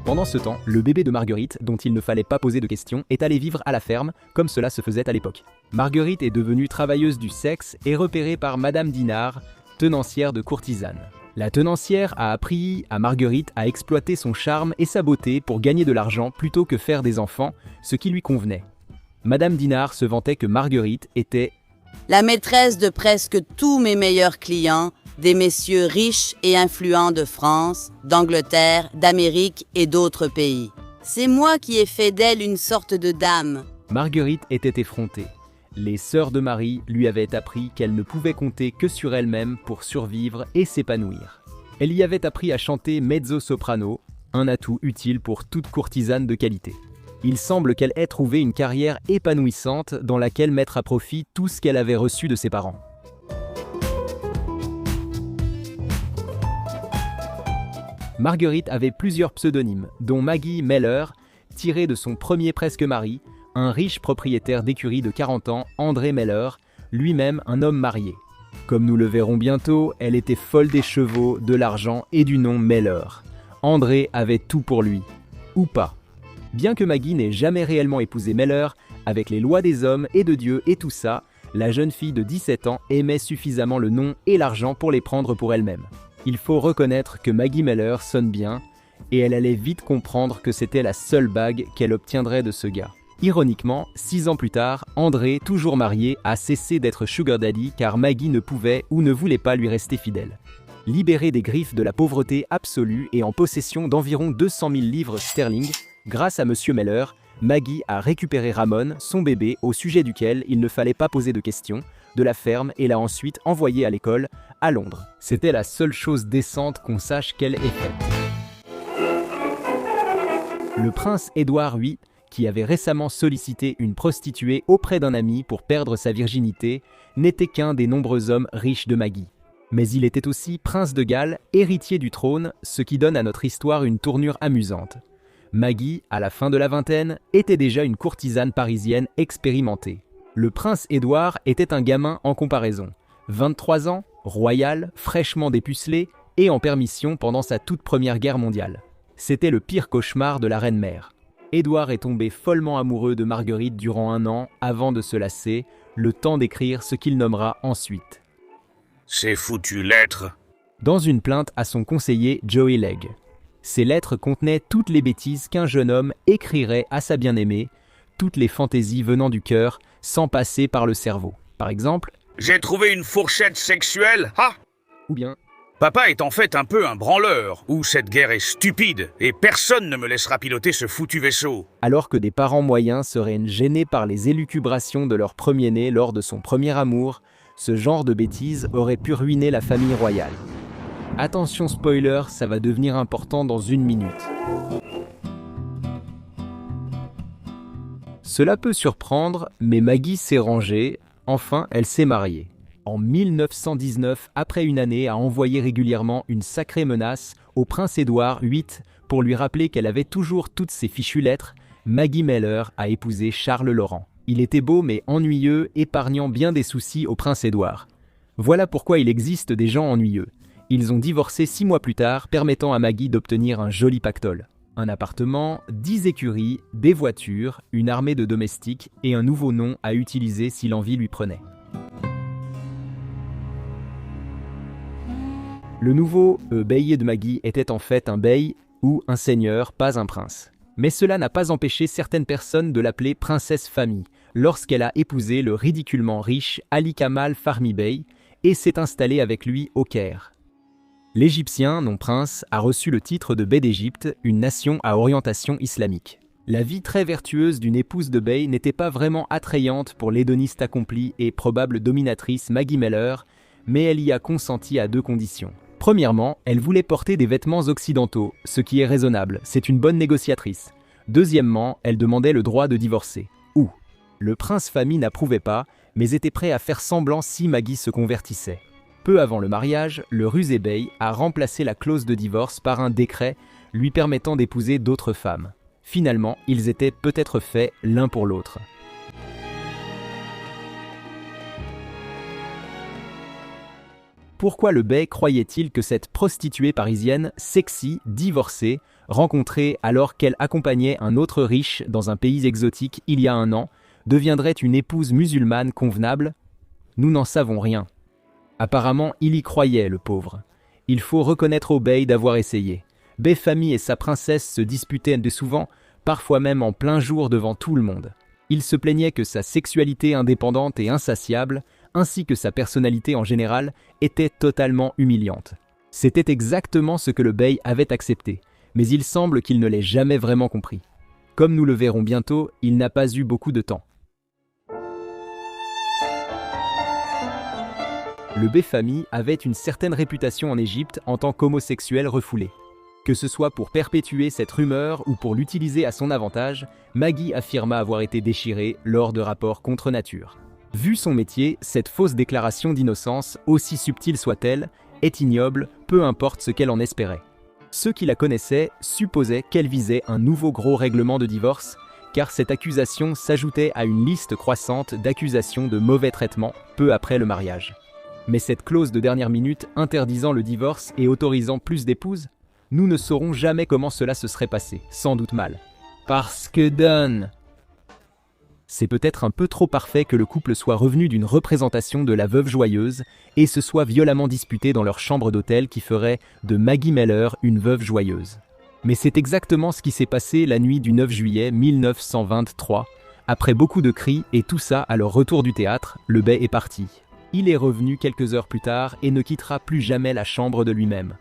Speaker 1: Pendant ce temps, le bébé de Marguerite, dont il ne fallait pas poser de questions, est allé vivre à la ferme, comme cela se faisait à l'époque. Marguerite est devenue travailleuse du sexe et repérée par Madame Dinard, tenancière de courtisane. La tenancière a appris à Marguerite à exploiter son charme et sa beauté pour gagner de l'argent plutôt que faire des enfants, ce qui lui convenait. Madame Dinard se vantait que Marguerite était
Speaker 2: la maîtresse de presque tous mes meilleurs clients, des messieurs riches et influents de France, d'Angleterre, d'Amérique et d'autres pays. C'est moi qui ai fait d'elle une sorte de dame.
Speaker 1: Marguerite était effrontée. Les sœurs de Marie lui avaient appris qu'elle ne pouvait compter que sur elle-même pour survivre et s'épanouir. Elle y avait appris à chanter mezzo-soprano, un atout utile pour toute courtisane de qualité. Il semble qu'elle ait trouvé une carrière épanouissante dans laquelle mettre à profit tout ce qu'elle avait reçu de ses parents. Marguerite avait plusieurs pseudonymes, dont Maggie Meller, tiré de son premier presque mari, un riche propriétaire d'écurie de 40 ans, André Meller, lui-même un homme marié. Comme nous le verrons bientôt, elle était folle des chevaux, de l'argent et du nom Meller. André avait tout pour lui. ou pas. Bien que Maggie n'ait jamais réellement épousé Meller, avec les lois des hommes et de Dieu et tout ça, la jeune fille de 17 ans aimait suffisamment le nom et l'argent pour les prendre pour elle-même. Il faut reconnaître que Maggie Meller sonne bien, et elle allait vite comprendre que c'était la seule bague qu'elle obtiendrait de ce gars. Ironiquement, 6 ans plus tard, André, toujours marié, a cessé d'être sugar daddy car Maggie ne pouvait ou ne voulait pas lui rester fidèle. Libérée des griffes de la pauvreté absolue et en possession d'environ 200 000 livres sterling, grâce à Monsieur Meller, Maggie a récupéré Ramon, son bébé, au sujet duquel il ne fallait pas poser de questions, de la ferme et l'a ensuite envoyé à l'école, à Londres. C'était la seule chose décente qu'on sache qu'elle ait faite. Le prince Édouard VIII, qui avait récemment sollicité une prostituée auprès d'un ami pour perdre sa virginité, n'était qu'un des nombreux hommes riches de Maggie. Mais il était aussi prince de Galles, héritier du trône, ce qui donne à notre histoire une tournure amusante. Maggie, à la fin de la vingtaine, était déjà une courtisane parisienne expérimentée. Le prince Édouard était un gamin en comparaison. 23 ans, royal, fraîchement dépucelé et en permission pendant sa toute première guerre mondiale. C'était le pire cauchemar de la reine-mère. Édouard est tombé follement amoureux de Marguerite durant 1 an avant de se lasser, le temps d'écrire ce qu'il nommera ensuite.
Speaker 3: Ces foutues lettres.
Speaker 1: Dans une plainte à son conseiller Joey Legge. Ces lettres contenaient toutes les bêtises qu'un jeune homme écrirait à sa bien-aimée, toutes les fantaisies venant du cœur, sans passer par le cerveau. Par exemple,
Speaker 3: « J'ai trouvé une fourchette sexuelle, ah !»
Speaker 1: Ou bien,
Speaker 3: « Papa est en fait un peu un branleur, ou cette guerre est stupide, et personne ne me laissera piloter ce foutu vaisseau. »
Speaker 1: Alors que des parents moyens seraient gênés par les élucubrations de leur premier-né lors de son premier amour, ce genre de bêtises aurait pu ruiner la famille royale. Attention spoiler, ça va devenir important dans 1 minute. Cela peut surprendre, mais Maggie s'est rangée, enfin elle s'est mariée. En 1919, après une année à envoyer régulièrement une sacrée menace au prince Édouard VIII pour lui rappeler qu'elle avait toujours toutes ses fichues lettres, Maggie Meller a épousé Charles Laurent. Il était beau mais ennuyeux, épargnant bien des soucis au prince Édouard. Voilà pourquoi il existe des gens ennuyeux. Ils ont divorcé 6 mois plus tard, permettant à Maggie d'obtenir un joli pactole. Un appartement, 10 écuries, des voitures, une armée de domestiques et un nouveau nom à utiliser si l'envie lui prenait. Le nouveau baillier de Maggie était en fait un bey ou un seigneur, pas un prince. Mais cela n'a pas empêché certaines personnes de l'appeler princesse Fahmy lorsqu'elle a épousé le ridiculement riche Ali Kamal Fahmy Bey et s'est installée avec lui au Caire. L'Égyptien, non prince, a reçu le titre de bey d'Égypte, une nation à orientation islamique. La vie très vertueuse d'une épouse de bey n'était pas vraiment attrayante pour l'hédoniste accomplie et probable dominatrice Maggie Meller, mais elle y a consenti à 2 conditions. Premièrement, elle voulait porter des vêtements occidentaux, ce qui est raisonnable, c'est une bonne négociatrice. Deuxièmement, elle demandait le droit de divorcer. Ou, le prince Fahmy n'approuvait pas, mais était prêt à faire semblant si Maggie se convertissait. Peu avant le mariage, le rusé bey a remplacé la clause de divorce par un décret lui permettant d'épouser d'autres femmes. Finalement, ils étaient peut-être faits l'un pour l'autre. Pourquoi le bey croyait-il que cette prostituée parisienne, sexy, divorcée, rencontrée alors qu'elle accompagnait un autre riche dans un pays exotique il y a 1 an, deviendrait une épouse musulmane convenable? Nous n'en savons rien. Apparemment, il y croyait, le pauvre. Il faut reconnaître au bey d'avoir essayé. Bey Fahmy et sa princesse se disputaient de souvent, parfois même en plein jour devant tout le monde. Il se plaignait que sa sexualité indépendante et insatiable, ainsi que sa personnalité en général, était totalement humiliante. C'était exactement ce que le bey avait accepté, mais il semble qu'il ne l'ait jamais vraiment compris. Comme nous le verrons bientôt, il n'a pas eu beaucoup de temps. Le bey Fahmy avait une certaine réputation en Égypte en tant qu'homosexuel refoulé. Que ce soit pour perpétuer cette rumeur ou pour l'utiliser à son avantage, Maggie affirma avoir été déchirée lors de rapports contre nature. Vu son métier, cette fausse déclaration d'innocence, aussi subtile soit-elle, est ignoble, peu importe ce qu'elle en espérait. Ceux qui la connaissaient supposaient qu'elle visait un nouveau gros règlement de divorce, car cette accusation s'ajoutait à une liste croissante d'accusations de mauvais traitement peu après le mariage. Mais cette clause de dernière minute interdisant le divorce et autorisant plus d'épouses, Nous ne saurons jamais comment cela se serait passé, sans doute mal. Parce que Don... C'est peut-être un peu trop parfait que le couple soit revenu d'une représentation de la veuve joyeuse et se soit violemment disputé dans leur chambre d'hôtel qui ferait de Maggie Meller une veuve joyeuse. Mais c'est exactement ce qui s'est passé la nuit du 9 juillet 1923. Après beaucoup de cris et tout ça à leur retour du théâtre, le bey est parti. Il est revenu quelques heures plus tard et ne quittera plus jamais la chambre de lui-même.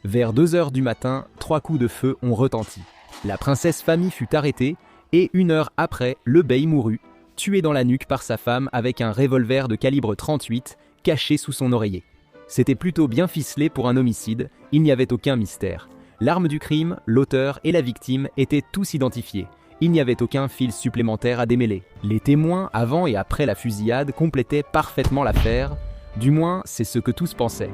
Speaker 1: Vers 2 heures du matin, 3 coups de feu ont retenti. La princesse Famille fut arrêtée et 1 heure après, le bey mourut, tué dans la nuque par sa femme avec un revolver de calibre 38 caché sous son oreiller. C'était plutôt bien ficelé pour un homicide, il n'y avait aucun mystère. L'arme du crime, l'auteur et la victime étaient tous identifiés. Il n'y avait aucun fil supplémentaire à démêler. Les témoins avant et après la fusillade complétaient parfaitement l'affaire, du moins c'est ce que tous pensaient.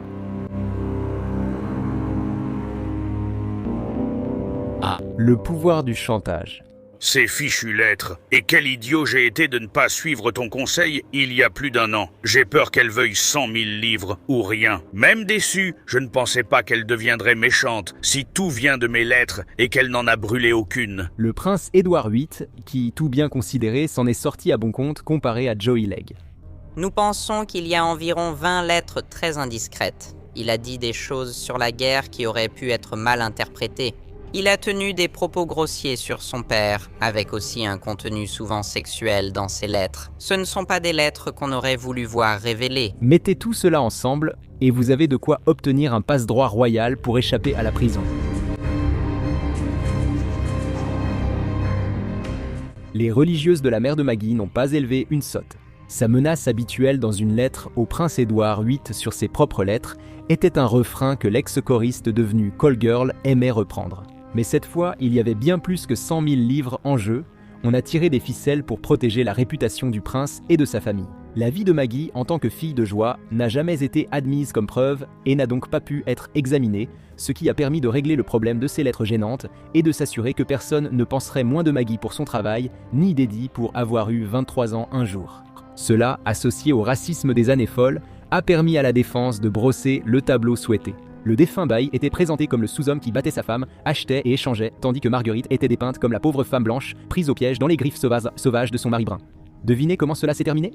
Speaker 1: Le pouvoir du chantage.
Speaker 3: Ces fichues lettres. Et quel idiot j'ai été de ne pas suivre ton conseil il y a plus d'1 an. J'ai peur qu'elle veuille 100 000 livres ou rien. Même déçu, je ne pensais pas qu'elle deviendrait méchante si tout vient de mes lettres et qu'elle n'en a brûlé aucune.
Speaker 1: Le prince Édouard VIII, qui, tout bien considéré, s'en est sorti à bon compte comparé à Joey Legge.
Speaker 4: Nous pensons qu'il y a environ 20 lettres très indiscrètes. Il a dit des choses sur la guerre qui auraient pu être mal interprétées. Il a tenu des propos grossiers sur son père, avec aussi un contenu souvent sexuel dans ses lettres. Ce ne sont pas des lettres qu'on aurait voulu voir révélées.
Speaker 1: Mettez tout cela ensemble et vous avez de quoi obtenir un passe-droit royal pour échapper à la prison. Les religieuses de la mère de Maggie n'ont pas élevé une sotte. Sa menace habituelle dans une lettre au prince Édouard VIII sur ses propres lettres était un refrain que l'ex-choriste devenu call girl aimait reprendre. Mais cette fois, il y avait bien plus que 100 000 livres en jeu. On a tiré des ficelles pour protéger la réputation du prince et de sa famille. La vie de Maggie, en tant que fille de joie, n'a jamais été admise comme preuve et n'a donc pas pu être examinée, ce qui a permis de régler le problème de ces lettres gênantes et de s'assurer que personne ne penserait moins de Maggie pour son travail, ni d'Eddie pour avoir eu 23 ans un jour. Cela, associé au racisme des années folles, a permis à la défense de brosser le tableau souhaité. Le défunt bail était présenté comme le sous-homme qui battait sa femme, achetait et échangeait, tandis que Marguerite était dépeinte comme la pauvre femme blanche, prise au piège dans les griffes sauvages de son mari brun. Devinez comment cela s'est terminé ?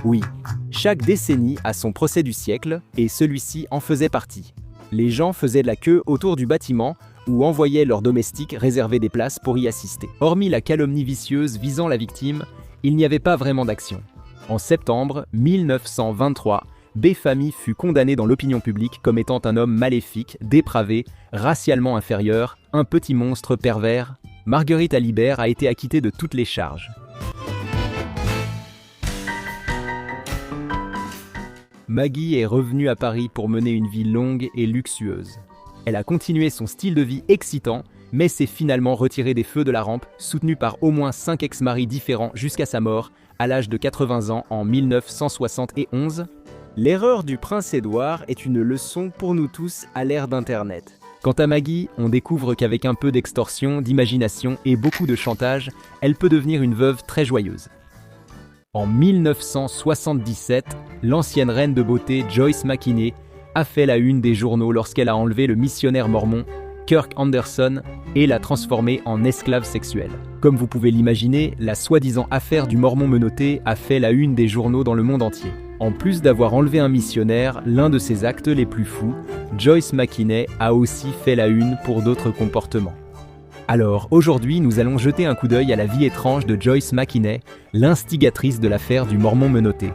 Speaker 1: Oui, chaque décennie a son procès du siècle, et celui-ci en faisait partie. Les gens faisaient de la queue autour du bâtiment, ou envoyaient leurs domestiques réserver des places pour y assister. Hormis la calomnie vicieuse visant la victime, il n'y avait pas vraiment d'action. En septembre 1923, B. Famille fut condamné dans l'opinion publique comme étant un homme maléfique, dépravé, racialement inférieur, un petit monstre pervers. Marguerite Alibert a été acquittée de toutes les charges. Maggie est revenue à Paris pour mener une vie longue et luxueuse. Elle a continué son style de vie excitant, mais s'est finalement retirée des feux de la rampe, soutenue par au moins 5 ex-maris différents jusqu'à sa mort, à l'âge de 80 ans en 1971. L'erreur du prince Édouard est une leçon pour nous tous à l'ère d'Internet. Quant à Maggie, on découvre qu'avec un peu d'extorsion, d'imagination et beaucoup de chantage, elle peut devenir une veuve très joyeuse. En 1977, l'ancienne reine de beauté Joyce McKinney a fait la une des journaux lorsqu'elle a enlevé le missionnaire mormon Kirk Anderson et l'a transformé en esclave sexuel. Comme vous pouvez l'imaginer, la soi-disant affaire du mormon menotté a fait la une des journaux dans le monde entier. En plus d'avoir enlevé un missionnaire, l'un de ses actes les plus fous, Joyce McKinney a aussi fait la une pour d'autres comportements. Alors, aujourd'hui, nous allons jeter un coup d'œil à la vie étrange de Joyce McKinney, l'instigatrice de l'affaire du mormon menotté.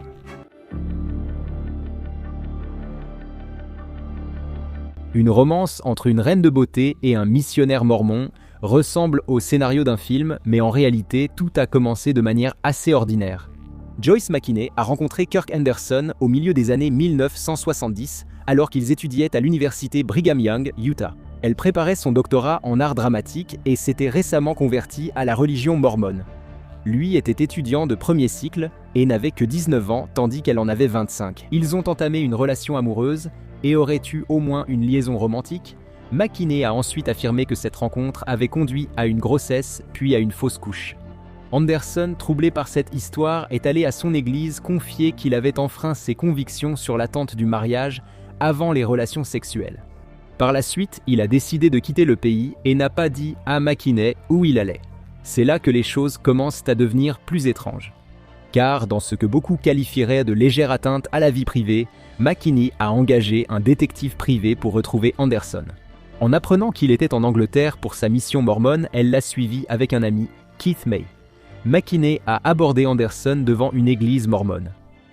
Speaker 1: Une romance entre une reine de beauté et un missionnaire mormon ressemble au scénario d'un film, mais en réalité, tout a commencé de manière assez ordinaire. Joyce McKinney a rencontré Kirk Anderson au milieu des années 1970, alors qu'ils étudiaient à l'université Brigham Young, Utah. Elle préparait son doctorat en art dramatique et s'était récemment convertie à la religion mormone. Lui était étudiant de premier cycle et n'avait que 19 ans, tandis qu'elle en avait 25. Ils ont entamé une relation amoureuse et auraient eu au moins une liaison romantique. McKinney a ensuite affirmé que cette rencontre avait conduit à une grossesse puis à une fausse couche. Anderson, troublé par cette histoire, est allé à son église confier qu'il avait enfreint ses convictions sur l'attente du mariage avant les relations sexuelles. Par la suite, il a décidé de quitter le pays et n'a pas dit à McKinney où il allait. C'est là que les choses commencent à devenir plus étranges. Car dans ce que beaucoup qualifieraient de légère atteinte à la vie privée, McKinney a engagé un détective privé pour retrouver Anderson. En apprenant qu'il était en Angleterre pour sa mission mormone, elle l'a suivi avec un ami, Keith May. McKinney a abordé Anderson devant une église mormone.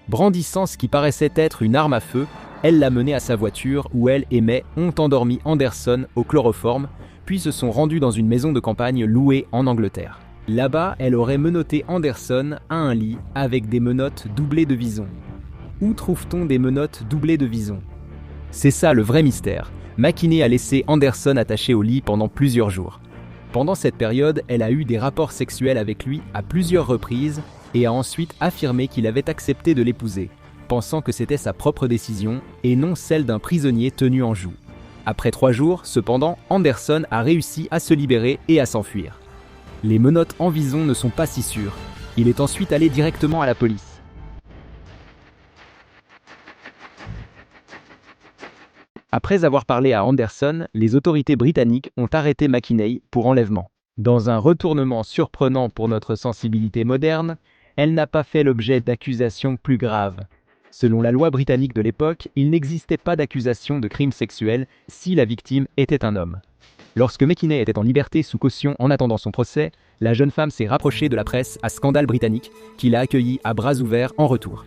Speaker 1: Brandissant ce qui paraissait être une arme à feu, elle l'a mené à sa voiture où elle et May ont endormi Anderson au chloroforme, puis se sont rendus dans une maison de campagne louée en Angleterre. Là-bas, elle aurait menotté Anderson à un lit avec des menottes doublées de vison. Où trouve-t-on des menottes doublées de vison? C'est ça le vrai mystère. McKinney a laissé Anderson attaché au lit pendant plusieurs jours. Pendant cette période, elle a eu des rapports sexuels avec lui à plusieurs reprises et a ensuite affirmé qu'il avait accepté de l'épouser, pensant que c'était sa propre décision et non celle d'un prisonnier tenu en joue. Après 3 jours, cependant, Anderson a réussi à se libérer et à s'enfuir. Les menottes en vison ne sont pas si sûres. Il est ensuite allé directement à la police. Après avoir parlé à Anderson, les autorités britanniques ont arrêté McKinney pour enlèvement. Dans un retournement surprenant pour notre sensibilité moderne, elle n'a pas fait l'objet d'accusations plus graves. Selon la loi britannique de l'époque, il n'existait pas d'accusation de crime sexuel si la victime était un homme. Lorsque McKinney était en liberté sous caution en attendant son procès, la jeune femme s'est rapprochée de la presse à Scandale britannique, qui l'a accueillie à bras ouverts en retour.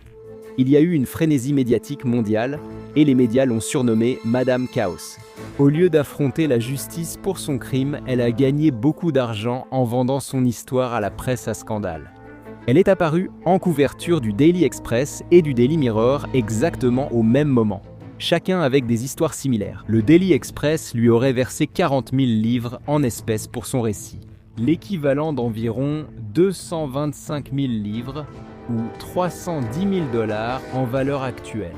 Speaker 1: Il y a eu une frénésie médiatique mondiale, et les médias l'ont surnommée Madame Chaos. Au lieu d'affronter la justice pour son crime, elle a gagné beaucoup d'argent en vendant son histoire à la presse à scandale. Elle est apparue en couverture du Daily Express et du Daily Mirror exactement au même moment, chacun avec des histoires similaires. Le Daily Express lui aurait versé 40 000 livres en espèces pour son récit, l'équivalent d'environ 225 000 livres ou 310 000 $ en valeur actuelle.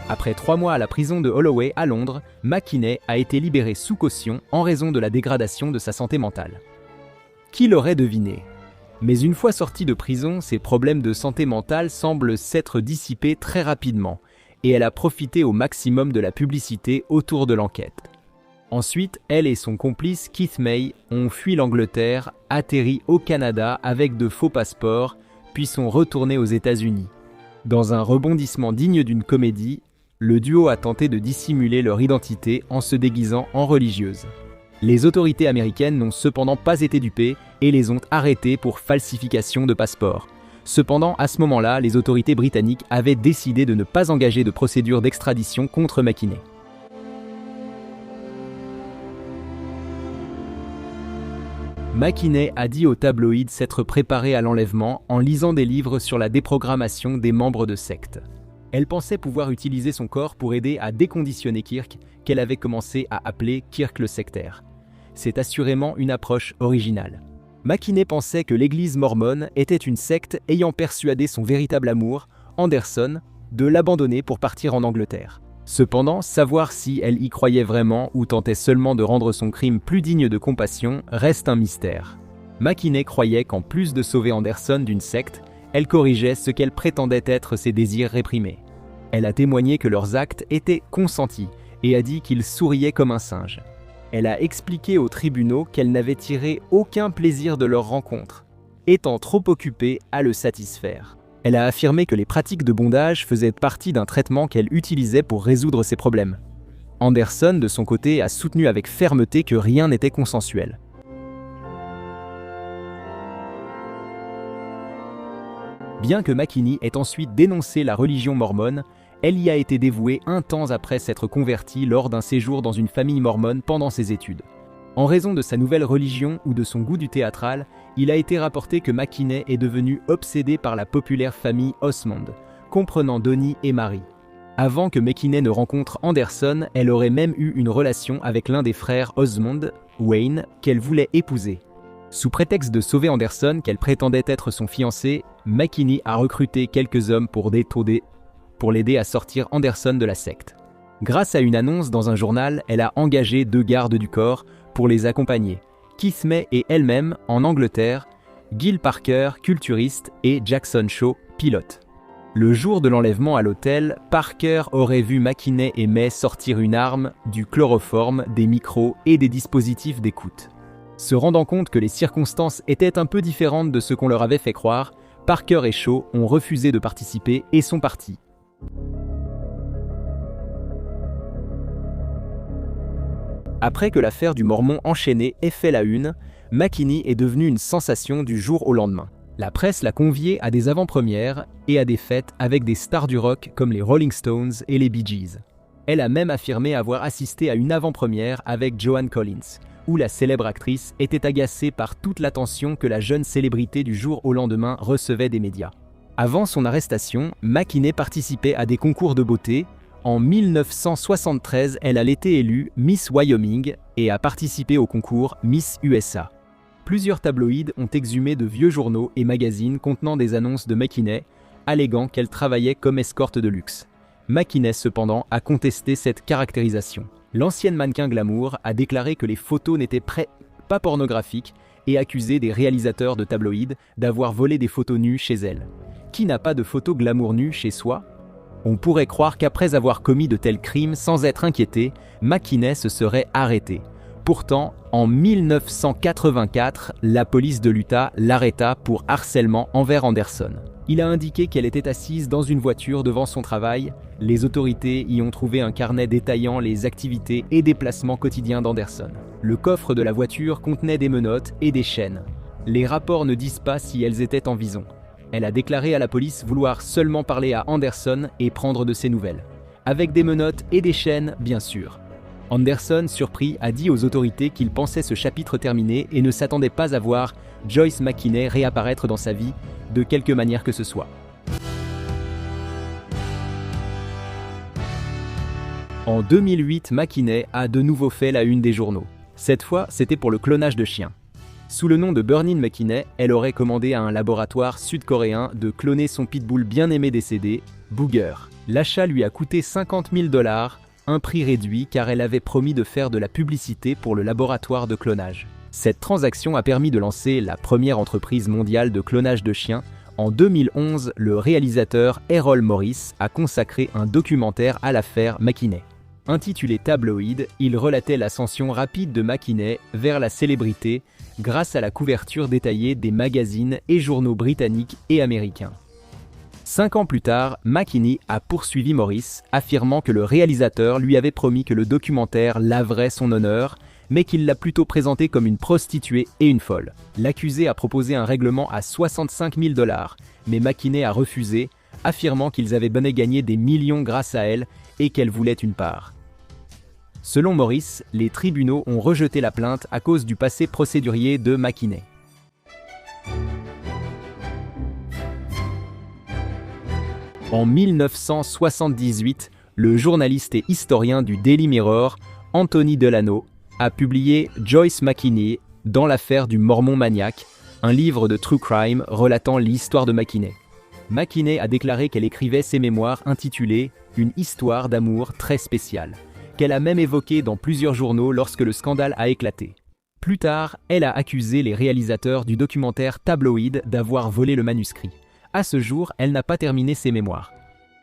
Speaker 1: Après 3 mois à la prison de Holloway à Londres, McKinney a été libéré sous caution en raison de la dégradation de sa santé mentale. Qui l'aurait deviné? Mais une fois sortie de prison, ses problèmes de santé mentale semblent s'être dissipés très rapidement, et elle a profité au maximum de la publicité autour de l'enquête. Ensuite, elle et son complice Keith May ont fui l'Angleterre, atterri au Canada avec de faux passeports, puis sont retournés aux États-Unis. Dans un rebondissement digne d'une comédie, le duo a tenté de dissimuler leur identité en se déguisant en religieuses. Les autorités américaines n'ont cependant pas été dupées et les ont arrêtés pour falsification de passeports. Cependant, à ce moment-là, les autorités britanniques avaient décidé de ne pas engager de procédure d'extradition contre McKinney. McKinney a dit aux tabloïds s'être préparée à l'enlèvement en lisant des livres sur la déprogrammation des membres de sectes. Elle pensait pouvoir utiliser son corps pour aider à déconditionner Kirk, qu'elle avait commencé à appeler Kirk le sectaire. C'est assurément une approche originale. McKinney pensait que l'église mormone était une secte ayant persuadé son véritable amour, Anderson, de l'abandonner pour partir en Angleterre. Cependant, savoir si elle y croyait vraiment ou tentait seulement de rendre son crime plus digne de compassion reste un mystère. McKinney croyait qu'en plus de sauver Anderson d'une secte, elle corrigeait ce qu'elle prétendait être ses désirs réprimés. Elle a témoigné que leurs actes étaient consentis et a dit qu'ils souriaient comme un singe. Elle a expliqué aux tribunaux qu'elle n'avait tiré aucun plaisir de leur rencontre, étant trop occupée à le satisfaire. Elle a affirmé que les pratiques de bondage faisaient partie d'un traitement qu'elle utilisait pour résoudre ses problèmes. Anderson, de son côté, a soutenu avec fermeté que rien n'était consensuel. Bien que McKinney ait ensuite dénoncé la religion mormone, elle y a été dévouée un temps après s'être convertie lors d'un séjour dans une famille mormone pendant ses études. En raison de sa nouvelle religion ou de son goût du théâtral, il a été rapporté que McKinney est devenue obsédée par la populaire famille Osmond, comprenant Donnie et Mary. Avant que McKinney ne rencontre Anderson, elle aurait même eu une relation avec l'un des frères Osmond, Wayne, qu'elle voulait épouser. Sous prétexte de sauver Anderson, qu'elle prétendait être son fiancé, McKinney a recruté quelques hommes pour l'aider à sortir Anderson de la secte. Grâce à une annonce dans un journal, elle a engagé 2 gardes du corps pour les accompagner, Keith May est elle-même en Angleterre, Gil Parker, culturiste, et Jackson Shaw, pilote. Le jour de l'enlèvement à l'hôtel, Parker aurait vu McKinney et May sortir une arme, du chloroforme, des micros et des dispositifs d'écoute. Se rendant compte que les circonstances étaient un peu différentes de ce qu'on leur avait fait croire, Parker et Shaw ont refusé de participer et sont partis. Après que l'affaire du Mormon enchaîné ait fait la une, McKinney est devenu une sensation du jour au lendemain. La presse l'a convié à des avant-premières et à des fêtes avec des stars du rock comme les Rolling Stones et les Bee Gees. Elle a même affirmé avoir assisté à une avant-première avec Joan Collins, où la célèbre actrice était agacée par toute l'attention que la jeune célébrité du jour au lendemain recevait des médias. Avant son arrestation, McKinney participait à des concours de beauté. En 1973, elle a été élue Miss Wyoming et a participé au concours Miss USA. Plusieurs tabloïds ont exhumé de vieux journaux et magazines contenant des annonces de McKinney, alléguant qu'elle travaillait comme escorte de luxe. McKinney, cependant, a contesté cette caractérisation. L'ancienne mannequin glamour a déclaré que les photos n'étaient pas pornographiques et accusé des réalisateurs de tabloïds d'avoir volé des photos nues chez elle. Qui n'a pas de photos glamour nues chez soi ? On pourrait croire qu'après avoir commis de tels crimes sans être inquiété, McKinney se serait arrêté. Pourtant, en 1984, la police de l'Utah l'arrêta pour harcèlement envers Anderson. Il a indiqué qu'elle était assise dans une voiture devant son travail. Les autorités y ont trouvé un carnet détaillant les activités et déplacements quotidiens d'Anderson. Le coffre de la voiture contenait des menottes et des chaînes. Les rapports ne disent pas si elles étaient en vison. Elle a déclaré à la police vouloir seulement parler à Anderson et prendre de ses nouvelles. Avec des menottes et des chaînes, bien sûr. Anderson, surpris, a dit aux autorités qu'il pensait ce chapitre terminé et ne s'attendait pas à voir Joyce McKinney réapparaître dans sa vie, de quelque manière que ce soit. En 2008, McKinney a de nouveau fait la une des journaux. Cette fois, c'était pour le clonage de chiens. Sous le nom de Bernie McKinney, elle aurait commandé à un laboratoire sud-coréen de cloner son pitbull bien-aimé décédé, Booger. L'achat lui a coûté $50 000, un prix réduit car elle avait promis de faire de la publicité pour le laboratoire de clonage. Cette transaction a permis de lancer la première entreprise mondiale de clonage de chiens. En 2011, le réalisateur Errol Morris a consacré un documentaire à l'affaire McKinney. Intitulé Tabloïd, il relatait l'ascension rapide de McKinney vers la célébrité grâce à la couverture détaillée des magazines et journaux britanniques et américains. 5 ans plus tard, McKinney a poursuivi Morris, affirmant que le réalisateur lui avait promis que le documentaire laverait son honneur, mais qu'il l'a plutôt présenté comme une prostituée et une folle. L'accusé a proposé un règlement à $65 000, mais McKinney a refusé, affirmant qu'ils avaient bien gagné des millions grâce à elle et qu'elle voulait une part. Selon Morris, les tribunaux ont rejeté la plainte à cause du passé procédurier de McKinney. En 1978, le journaliste et historien du Daily Mirror, Anthony Delano, a publié Joyce McKinney dans l'affaire du Mormon maniaque, un livre de true crime relatant l'histoire de McKinney. McKinney a déclaré qu'elle écrivait ses mémoires intitulées « Une histoire d'amour très spéciale », qu'elle a même évoqué dans plusieurs journaux lorsque le scandale a éclaté. Plus tard, elle a accusé les réalisateurs du documentaire Tabloïd d'avoir volé le manuscrit. À ce jour, elle n'a pas terminé ses mémoires.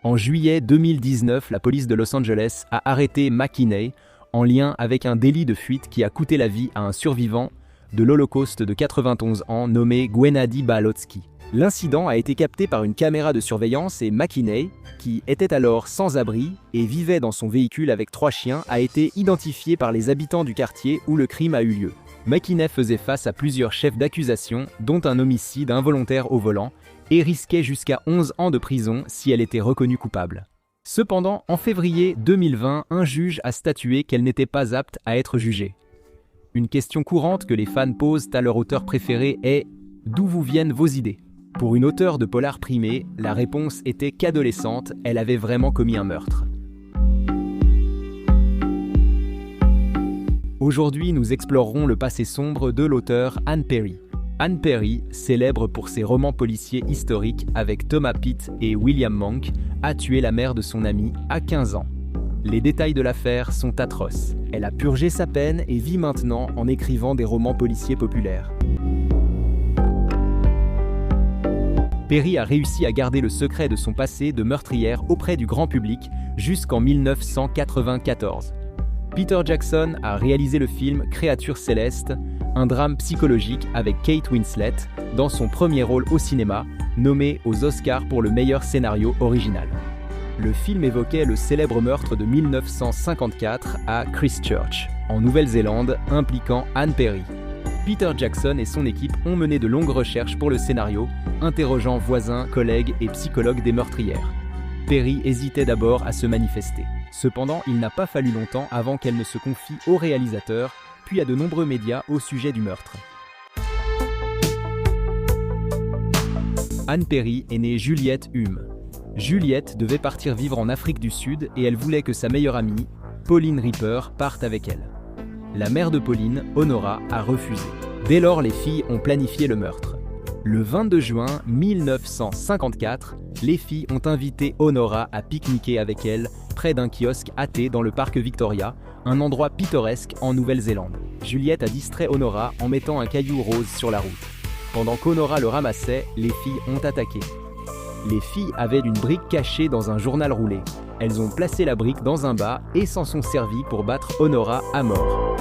Speaker 1: En juillet 2019, la police de Los Angeles a arrêté McKinney en lien avec un délit de fuite qui a coûté la vie à un survivant de l'Holocauste de 91 ans nommé Gennady Balotsky. L'incident a été capté par une caméra de surveillance et McKinney, qui était alors sans abri et vivait dans son véhicule avec 3 chiens, a été identifié par les habitants du quartier où le crime a eu lieu. McKinney faisait face à plusieurs chefs d'accusation, dont un homicide involontaire au volant, et risquait jusqu'à 11 ans de prison si elle était reconnue coupable. Cependant, en février 2020, un juge a statué qu'elle n'était pas apte à être jugée. Une question courante que les fans posent à leur auteur préféré est « D'où vous viennent vos idées ?» Pour une auteure de polar primé, la réponse était qu'adolescente, elle avait vraiment commis un meurtre. Aujourd'hui, nous explorerons le passé sombre de l'auteure Anne Perry. Anne Perry, célèbre pour ses romans policiers historiques avec Thomas Pitt et William Monk, a tué la mère de son amie à 15 ans. Les détails de l'affaire sont atroces. Elle a purgé sa peine et vit maintenant en écrivant des romans policiers populaires. Perry a réussi à garder le secret de son passé de meurtrière auprès du grand public jusqu'en 1994. Peter Jackson a réalisé le film Créature céleste, un drame psychologique avec Kate Winslet dans son premier rôle au cinéma, nommé aux Oscars pour le meilleur scénario original. Le film évoquait le célèbre meurtre de 1954 à Christchurch, en Nouvelle-Zélande, impliquant Anne Perry. Peter Jackson et son équipe ont mené de longues recherches pour le scénario, interrogeant voisins, collègues et psychologues des meurtrières. Perry hésitait d'abord à se manifester. Cependant, il n'a pas fallu longtemps avant qu'elle ne se confie au réalisateur, puis à de nombreux médias au sujet du meurtre. Anne Perry est née Juliette Hume. Juliette devait partir vivre en Afrique du Sud et elle voulait que sa meilleure amie, Pauline Ripper, parte avec elle. La mère de Pauline, Honora, a refusé. Dès lors, les filles ont planifié le meurtre. Le 22 juin 1954, les filles ont invité Honora à pique-niquer avec elles près d'un kiosque athée dans le parc Victoria, un endroit pittoresque en Nouvelle-Zélande. Juliette a distrait Honora en mettant un caillou rose sur la route. Pendant qu'Honora le ramassait, les filles ont attaqué. Les filles avaient une brique cachée dans un journal roulé. Elles ont placé la brique dans un bas et s'en sont servies pour battre Honora à mort.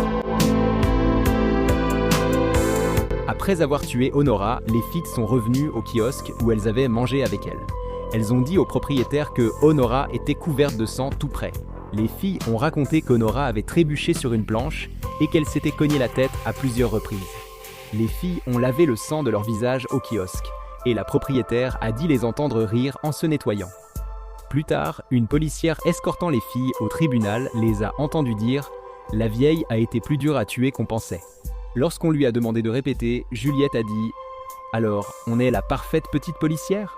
Speaker 1: Après avoir tué Honora, les filles sont revenues au kiosque où elles avaient mangé avec elle. Elles ont dit au propriétaire que Honora était couverte de sang tout près. Les filles ont raconté qu'Honora avait trébuché sur une planche et qu'elle s'était cogné la tête à plusieurs reprises. Les filles ont lavé le sang de leur visage au kiosque et la propriétaire a dit les entendre rire en se nettoyant. Plus tard, une policière escortant les filles au tribunal les a entendues dire « La vieille a été plus dure à tuer qu'on pensait ». Lorsqu'on lui a demandé de répéter, Juliette a dit « Alors, on est la parfaite petite policière ?»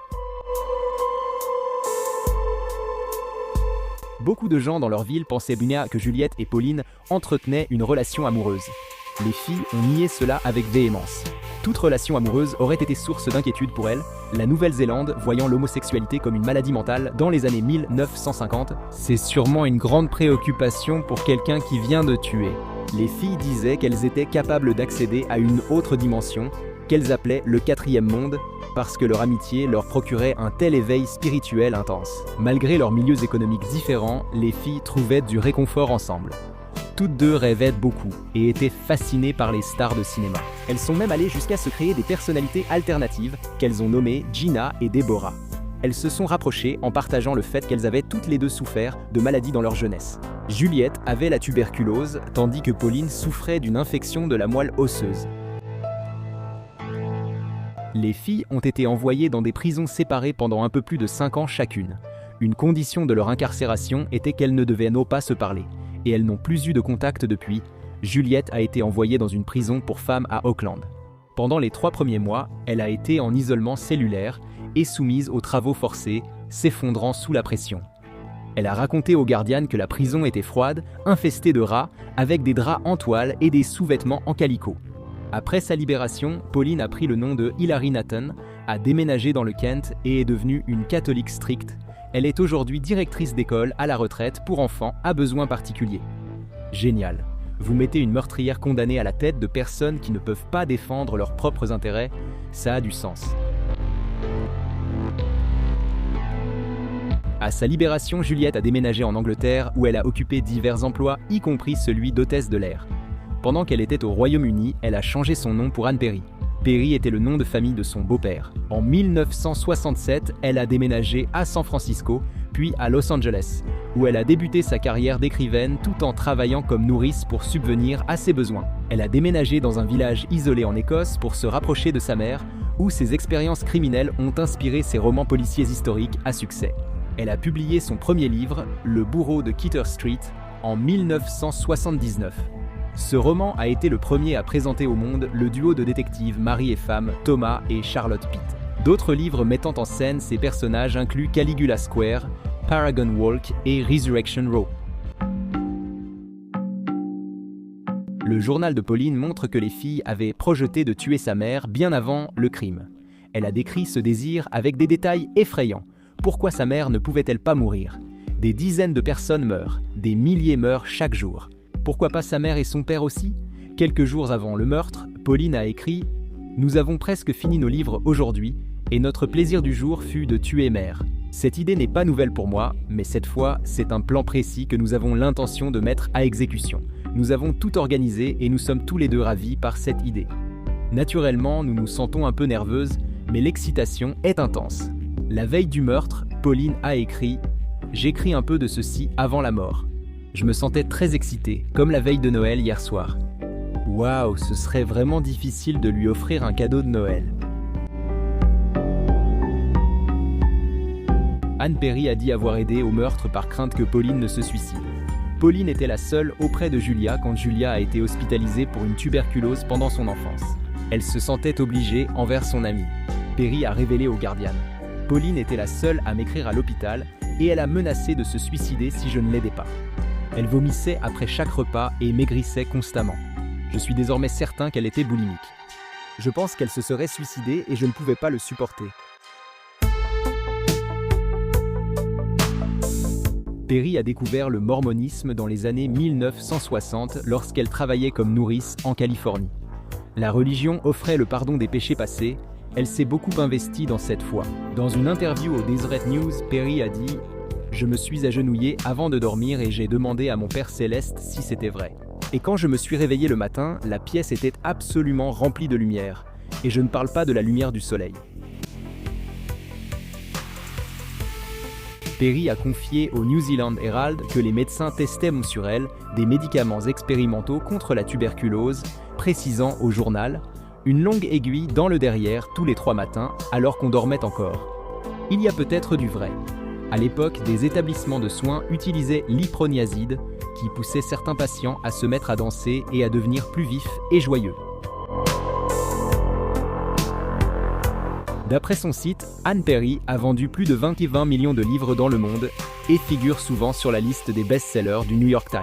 Speaker 1: Beaucoup de gens dans leur ville pensaient bien que Juliette et Pauline entretenaient une relation amoureuse. Les filles ont nié cela avec véhémence. Toute relation amoureuse aurait été source d'inquiétude pour elles, la Nouvelle-Zélande voyant l'homosexualité comme une maladie mentale dans les années 1950. C'est sûrement une grande préoccupation pour quelqu'un qui vient de tuer. Les filles disaient qu'elles étaient capables d'accéder à une autre dimension, qu'elles appelaient le quatrième monde, parce que leur amitié leur procurait un tel éveil spirituel intense. Malgré leurs milieux économiques différents, les filles trouvaient du réconfort ensemble. Toutes deux rêvaient beaucoup et étaient fascinées par les stars de cinéma. Elles sont même allées jusqu'à se créer des personnalités alternatives qu'elles ont nommées Gina et Deborah. Elles se sont rapprochées en partageant le fait qu'elles avaient toutes les deux souffert de maladies dans leur jeunesse. Juliette avait la tuberculose, tandis que Pauline souffrait d'une infection de la moelle osseuse. Les filles ont été envoyées dans des prisons séparées pendant un peu plus de 5 ans chacune. Une condition de leur incarcération était qu'elles ne devaient pas se parler, et elles n'ont plus eu de contact depuis. Juliette a été envoyée dans une prison pour femmes à Auckland. Pendant les 3 premiers mois, elle a été en isolement cellulaire et soumise aux travaux forcés, s'effondrant sous la pression. Elle a raconté aux gardiennes que la prison était froide, infestée de rats, avec des draps en toile et des sous-vêtements en calicot. Après sa libération, Pauline a pris le nom de Hilary Nathan, a déménagé dans le Kent et est devenue une catholique stricte. Elle est aujourd'hui directrice d'école à la retraite pour enfants à besoins particuliers. Génial. Vous mettez une meurtrière condamnée à la tête de personnes qui ne peuvent pas défendre leurs propres intérêts, ça a du sens. À sa libération, Juliette a déménagé en Angleterre où elle a occupé divers emplois, y compris celui d'hôtesse de l'air. Pendant qu'elle était au Royaume-Uni, elle a changé son nom pour Anne Perry. Perry était le nom de famille de son beau-père. En 1967, elle a déménagé à San Francisco, puis à Los Angeles, où elle a débuté sa carrière d'écrivaine tout en travaillant comme nourrice pour subvenir à ses besoins. Elle a déménagé dans un village isolé en Écosse pour se rapprocher de sa mère, où ses expériences criminelles ont inspiré ses romans policiers historiques à succès. Elle a publié son premier livre, Le bourreau de Keeter Street, en 1979. Ce roman a été le premier à présenter au monde le duo de détectives mari et femme Thomas et Charlotte Pitt. D'autres livres mettant en scène ces personnages incluent Caligula Square, Paragon Walk et Resurrection Row. Le journal de Pauline montre que les filles avaient projeté de tuer sa mère bien avant le crime. Elle a décrit ce désir avec des détails effrayants. Pourquoi sa mère ne pouvait-elle pas mourir ? Des dizaines de personnes meurent, des milliers meurent chaque jour. Pourquoi pas sa mère et son père aussi? Quelques jours avant le meurtre, Pauline a écrit « Nous avons presque fini nos livres aujourd'hui, et notre plaisir du jour fut de tuer mère. Cette idée n'est pas nouvelle pour moi, mais cette fois, c'est un plan précis que nous avons l'intention de mettre à exécution. Nous avons tout organisé et nous sommes tous les deux ravis par cette idée. Naturellement, nous nous sentons un peu nerveuses, mais l'excitation est intense. La veille du meurtre, Pauline a écrit « J'écris un peu de ceci avant la mort. Je me sentais très excitée, comme la veille de Noël hier soir. Waouh, ce serait vraiment difficile de lui offrir un cadeau de Noël. » Anne Perry a dit avoir aidé au meurtre par crainte que Pauline ne se suicide. Pauline était la seule auprès de Julia quand Julia a été hospitalisée pour une tuberculose pendant son enfance. Elle se sentait obligée envers son amie. Perry a révélé au Guardian. Pauline était la seule à m'écrire à l'hôpital et elle a menacé de se suicider si je ne l'aidais pas. Elle vomissait après chaque repas et maigrissait constamment. Je suis désormais certain qu'elle était boulimique. Je pense qu'elle se serait suicidée et je ne pouvais pas le supporter. Perry a découvert le mormonisme dans les années 1960 lorsqu'elle travaillait comme nourrice en Californie. La religion offrait le pardon des péchés passés, elle s'est beaucoup investie dans cette foi. Dans une interview au Deseret News, Perry a dit « Je me suis agenouillée avant de dormir et j'ai demandé à mon Père Céleste si c'était vrai. Et quand je me suis réveillée le matin, la pièce était absolument remplie de lumière. Et je ne parle pas de la lumière du soleil. » Perry a confié au New Zealand Herald que les médecins testaient sur elle des médicaments expérimentaux contre la tuberculose, précisant au journal « Une longue aiguille dans le derrière tous les 3 matins alors qu'on dormait encore. » Il y a peut-être du vrai. À l'époque, des établissements de soins utilisaient l'iproniazide qui poussait certains patients à se mettre à danser et à devenir plus vifs et joyeux. D'après son site, Anne Perry a vendu plus de 20 millions de livres dans le monde et figure souvent sur la liste des best-sellers du New York Times.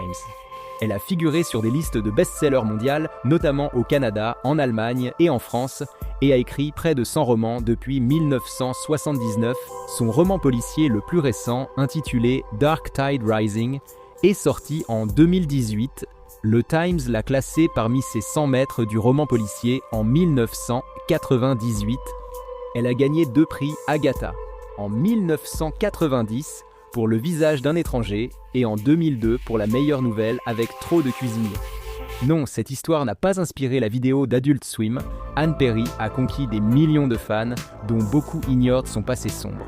Speaker 1: Elle a figuré sur des listes de best-sellers mondiales, notamment au Canada, en Allemagne et en France, et a écrit près de 100 romans depuis 1979. Son roman policier le plus récent, intitulé Dark Tide Rising, est sorti en 2018. Le Times l'a classé parmi ses 100 maîtres du roman policier en 1998. Elle a gagné 2 prix Agatha, en 1990 pour Le visage d'un étranger et en 2002 pour la meilleure nouvelle avec Trop de cuisiniers. Non, cette histoire n'a pas inspiré la vidéo d'Adult Swim. Anne Perry a conquis des millions de fans dont beaucoup ignorent son passé sombre.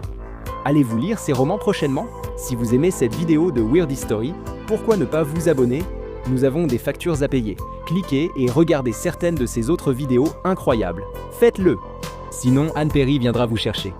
Speaker 1: Allez-vous lire ces romans prochainement? Si vous aimez cette vidéo de Weird History, pourquoi ne pas vous abonner? Nous avons des factures à payer. Cliquez et regardez certaines de ces autres vidéos incroyables. Faites-le! Sinon, Anne Perry viendra vous chercher.